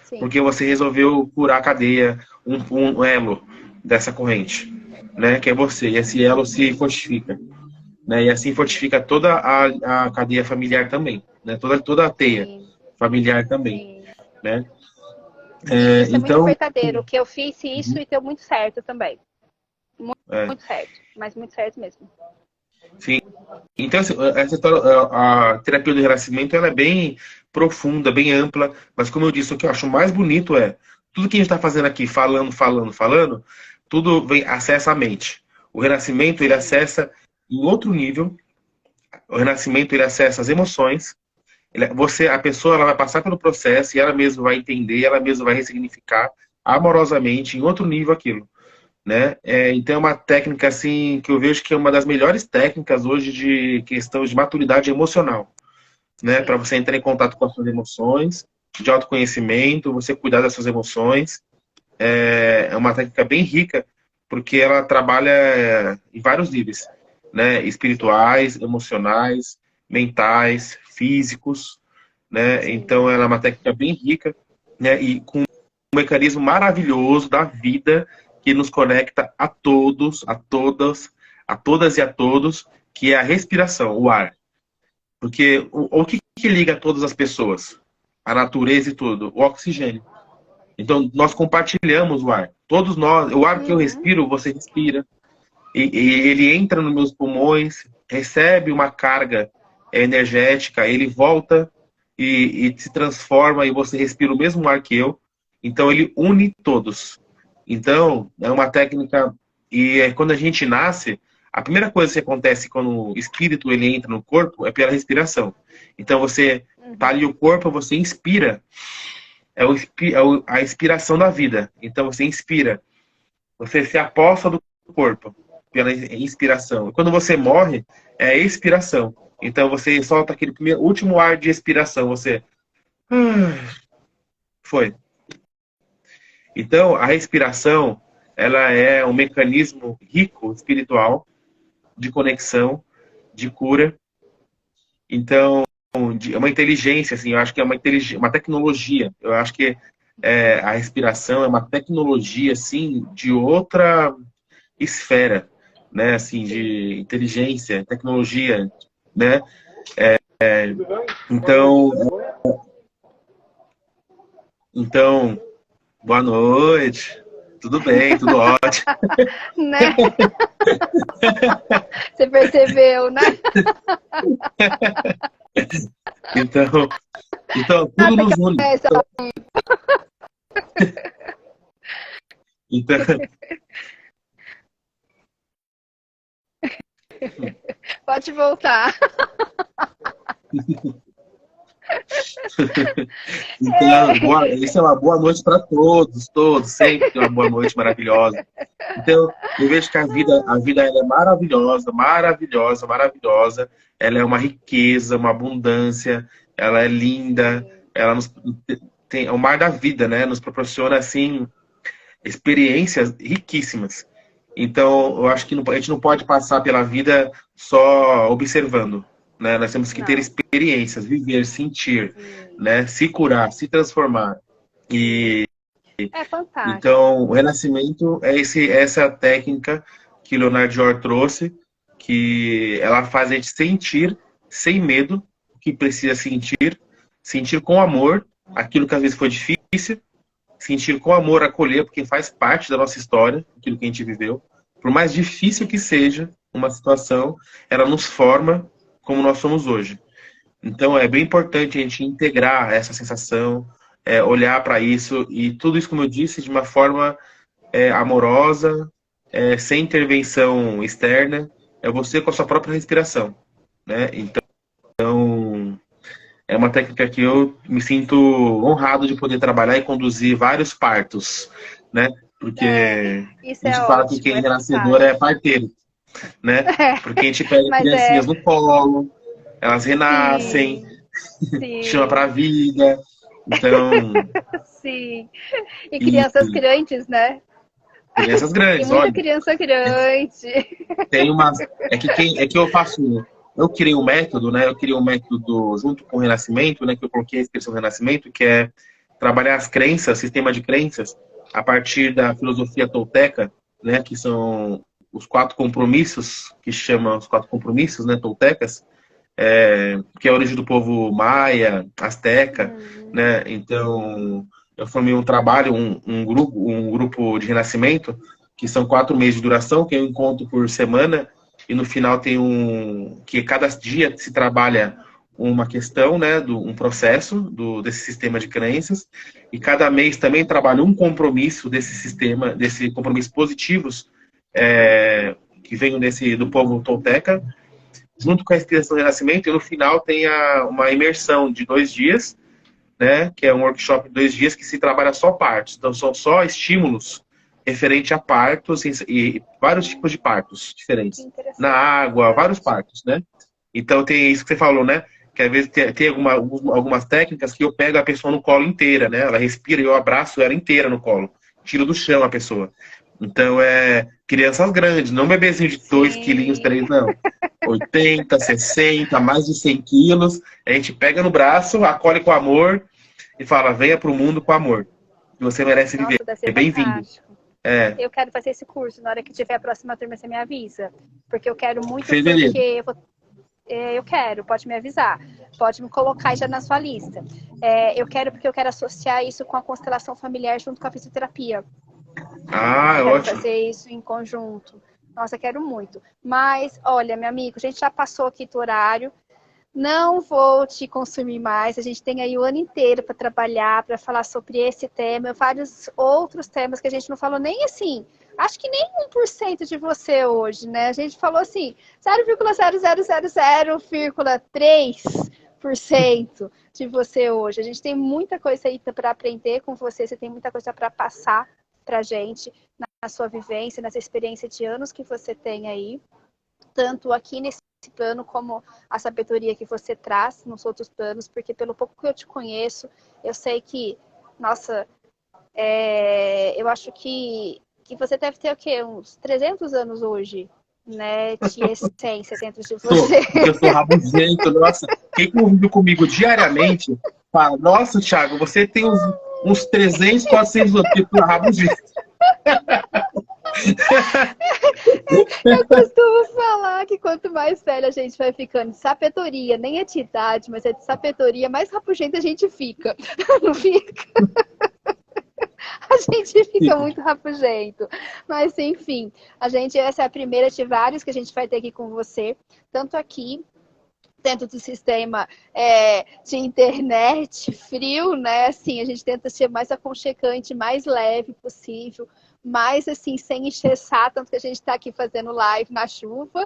Sim, Porque você resolveu curar a cadeia, um elo dessa corrente, né? Que é você. E esse elo se fortifica. Né? E assim fortifica toda a cadeia familiar também. Né? Toda a teia sim, familiar também. sim. Né? Isso é muito Então, verdadeiro, que eu fiz isso e deu muito certo também. Muito, é, muito certo, mas muito certo mesmo. sim. Então, assim, essa história, a terapia do renascimento, ela é bem profunda, bem ampla, mas como eu disse, o que eu acho mais bonito é tudo que a gente está fazendo aqui, falando, tudo vem, acessa a mente. O renascimento, ele Sim, acessa em outro nível, o renascimento, ele acessa as emoções, A pessoa ela vai passar pelo processo e ela mesma vai entender, ela mesma vai ressignificar amorosamente em outro nível aquilo, né? Então é uma técnica assim que eu vejo que é uma das melhores técnicas hoje de questão de maturidade emocional, né? Para Sim. você entrar em contato com as suas emoções, de autoconhecimento, você cuidar das suas emoções. É uma técnica bem rica porque ela trabalha em vários níveis, né? Espirituais, emocionais, mentais, físicos, né? Sim. Então ela é uma técnica bem rica, né? E com um mecanismo maravilhoso da vida que nos conecta a todos, a todas, a todas e a todos, que é a respiração, o ar. Porque o que liga todas as pessoas? A natureza e tudo, o oxigênio. Então nós compartilhamos o ar. Todos nós, o ar que eu Uhum. respiro, você respira. E ele entra nos meus pulmões, recebe uma carga energética, ele volta e se transforma e você respira o mesmo ar que eu. Então ele une todos. Então é uma técnica e quando a gente nasce, a primeira coisa que acontece quando o espírito ele entra no corpo é pela respiração. Então você tá Uhum. ali o corpo, você inspira, a inspiração da vida. Então você inspira, você se aposta do corpo pela inspiração. E quando você morre, é a expiração. Então você solta aquele último ar de expiração. Você foi. Então a respiração, ela é um mecanismo rico espiritual de conexão, de cura. Então é uma inteligência, assim. Eu acho que é uma tecnologia. Eu acho que a respiração é uma tecnologia, assim, de outra esfera, né, assim, Sim. de inteligência, tecnologia, né? Então, então, boa noite. Tudo bem, tudo ótimo. Né? Você percebeu, né? Então, tudo Nada que nos une. essa. Então, Pode voltar. então isso é uma boa noite para todos, todos, sempre uma boa noite maravilhosa. Então, eu vejo que a vida ela é maravilhosa, maravilhosa, maravilhosa. Ela é uma riqueza, uma abundância, ela é linda, Sim. ela nos tem é o mar da vida, né? Nos proporciona assim experiências riquíssimas. Então, eu acho que a gente não pode passar pela vida só observando, né? Nós temos que ter Não. experiências, viver, sentir, Sim. né? Se curar, se transformar. Sim. E É fantástico. então, o renascimento é essa técnica que Leonardo Dior trouxe, que ela faz a gente sentir sem medo o que precisa sentir, sentir com amor aquilo que às vezes foi difícil, sentir com amor acolher, porque faz parte da nossa história, aquilo que a gente viveu. Por mais difícil que seja uma situação, ela nos forma como nós somos hoje. Então é bem importante a gente integrar essa sensação, olhar para isso e tudo isso, como eu disse, de uma forma amorosa, sem intervenção externa, é você com a sua própria respiração, né? Então é uma técnica que eu me sinto honrado de poder trabalhar e conduzir vários partos, né? É, Porque isso a é gente fala que ótimo, quem é é renascedor é fantástico. parteiro, né? Porque a gente pega Mas criancinhas no colo, elas renascem, sim, chama sim, para a vida. Então, sim. E e crianças grandes, né? crianças Tem grandes, muita olha, criança grande. tem umas. É que eu faço. Eu criei um método, né? Eu criei um método junto com o Renascimento, né? Que eu coloquei a expressão Renascimento, que é trabalhar as crenças, sistema de crenças, a partir da filosofia tolteca, né? Que são os quatro compromissos, que chamam os quatro compromissos, né? Toltecas, que é a origem do povo maia, asteca, Hum, né? Então, eu formei um trabalho, um grupo de renascimento, que são 4 meses de duração, que é um encontro por semana, e no final tem que cada dia se trabalha uma questão, né, um processo desse sistema de crenças, e cada mês também trabalha um compromisso desse sistema, desse compromisso positivos, que vem do povo tolteca, junto com a extensão do Renascimento, e no final tem uma imersão de 2 dias, né? Que é um workshop de 2 dias que se trabalha só partos. Então, são só estímulos referente a partos e vários tipos de partos diferentes. Na água, vários partos, né? Então, tem isso que você falou, né? Que às vezes tem algumas técnicas que eu pego a pessoa no colo inteira, né? Ela respira e eu abraço ela inteira no colo. Tiro do chão a pessoa. Então, crianças grandes, não bebezinho de 2 quilinhos, 3, não. 80, 60, mais de 100 quilos. A gente pega no braço, acolhe com amor e fala, venha pro mundo com amor. Você merece viver. Nossa, deve ser Bem-vindo. fantástico. Eu quero fazer esse curso. Na hora que tiver a próxima turma, você me avisa. Porque eu quero muito, Fevereiro. porque eu quero, pode me avisar. Pode me colocar já na sua lista. Eu quero porque eu quero associar isso com a constelação familiar junto com a fisioterapia. Ah, Eu quero ótimo. fazer isso em conjunto. Nossa, quero muito. Mas, olha, meu amigo, a gente já passou aqui do horário. Não vou te consumir mais. A gente tem aí o ano inteiro para trabalhar, para falar sobre esse tema, vários outros temas que a gente não falou nem assim. Acho que nem 1% de você hoje, né? A gente falou assim, 0,0000,3% de você hoje. A gente tem muita coisa aí para aprender com você, você tem muita coisa para passar para a gente na sua vivência, nessa experiência de anos que você tem aí, tanto aqui nesse plano como a sabedoria que você traz nos outros planos, porque pelo pouco que eu te conheço, eu sei que, nossa, eu acho que você deve ter o quê? Uns 300 anos hoje, né, de essência dentro de você. Eu sou rabugento, nossa. Quem convive comigo diariamente fala, nossa, Thiago, você tem uns 300, 400 anos, porque tu é rabugento. Eu costumo falar que quanto mais velha a gente vai ficando de sabedoria, nem é de idade, mas é de sabedoria, mais rabugenta a gente fica. Não fica? A gente fica muito rabugento. Mas, enfim, essa é a primeira de vários que a gente vai ter aqui com você, tanto aqui dentro do sistema de internet frio, né? Assim, a gente tenta ser mais aconchegante, mais leve possível, mais assim, sem estressar, tanto que a gente está aqui fazendo live na chuva,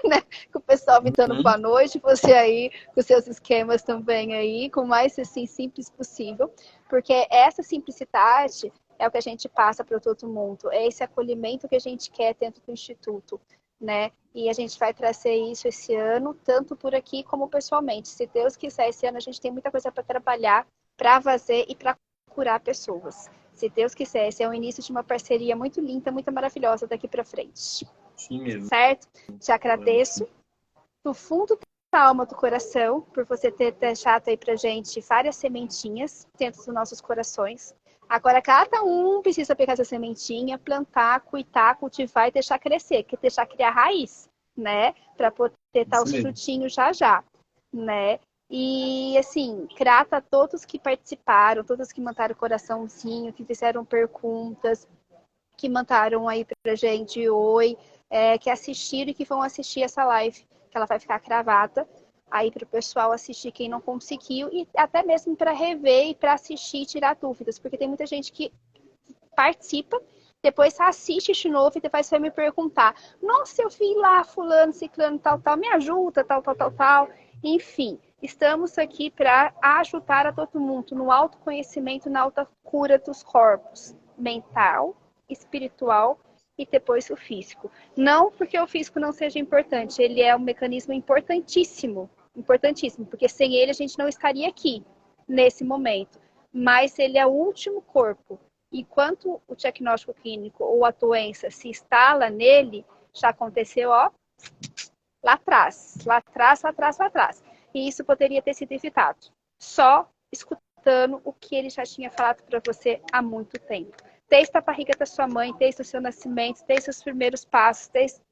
né? Com o pessoal me dando boa noite, você aí, com seus esquemas também aí, com o mais assim, simples possível, porque essa simplicidade é o que a gente passa para todo mundo, é esse acolhimento que a gente quer dentro do Instituto, né? E a gente vai trazer isso esse ano, tanto por aqui como pessoalmente. Se Deus quiser, esse ano a gente tem muita coisa para trabalhar, para fazer e para curar pessoas. Se Deus quiser, esse é o início de uma parceria muito linda, muito maravilhosa daqui para frente. Sim mesmo. Certo? Te agradeço do fundo da alma do coração por você ter deixado aí pra gente várias sementinhas dentro dos nossos corações. Agora, cada um precisa pegar essa sementinha, plantar, cuidar, cultivar e deixar crescer, que deixar criar raiz, né? Para poder dar os frutinhos já já, né? E, assim, grata a todos que participaram, todos que mandaram coraçãozinho, que fizeram perguntas, que mandaram aí pra gente oi, que assistiram e que vão assistir essa live, que ela vai ficar gravada aí para o pessoal assistir quem não conseguiu e até mesmo para rever e para assistir e tirar dúvidas, porque tem muita gente que participa, depois assiste de novo e depois vai me perguntar, nossa, eu vi lá fulano, ciclano, tal, tal, me ajuda, tal, tal, tal, tal. Enfim, estamos aqui para ajudar a todo mundo no autoconhecimento, na alta cura dos corpos, mental, espiritual e depois o físico. Não porque o físico não seja importante, ele é um mecanismo importantíssimo, porque sem ele a gente não estaria aqui nesse momento. Mas ele é o último corpo. Enquanto o diagnóstico clínico ou a doença se instala nele, já aconteceu, ó, lá atrás, lá atrás, lá atrás, lá atrás. E isso poderia ter sido evitado. Só escutando o que ele já tinha falado para você há muito tempo. Desde a barriga da sua mãe, desde o seu nascimento, desde os primeiros passos, desde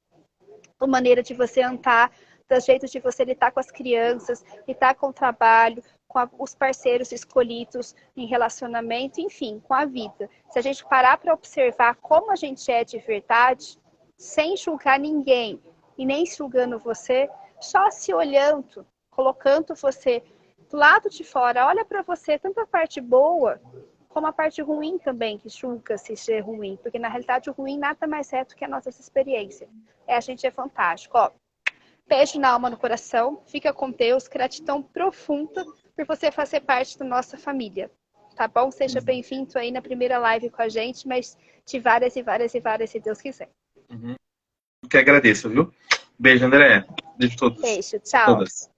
a maneira de você andar, do jeito de você lidar com as crianças, lidar com o trabalho, com os parceiros escolhidos em relacionamento, enfim, com a vida. Se a gente parar para observar como a gente é de verdade, sem julgar ninguém e nem julgando você, só se olhando, colocando você do lado de fora, olha para você, tanto a parte boa como a parte ruim também, que julga-se ser ruim, porque na realidade o ruim nada mais é do que a nossa experiência. A gente é fantástico, ó. Beijo na alma, no coração. Fica com Deus. Gratidão profunda por você fazer parte da nossa família. Tá bom? Seja bem-vindo aí na primeira live com a gente, mas de várias e várias e várias, se Deus quiser. Que agradeço, viu? Beijo, André. Beijo a todos. Beijo, tchau. Todas.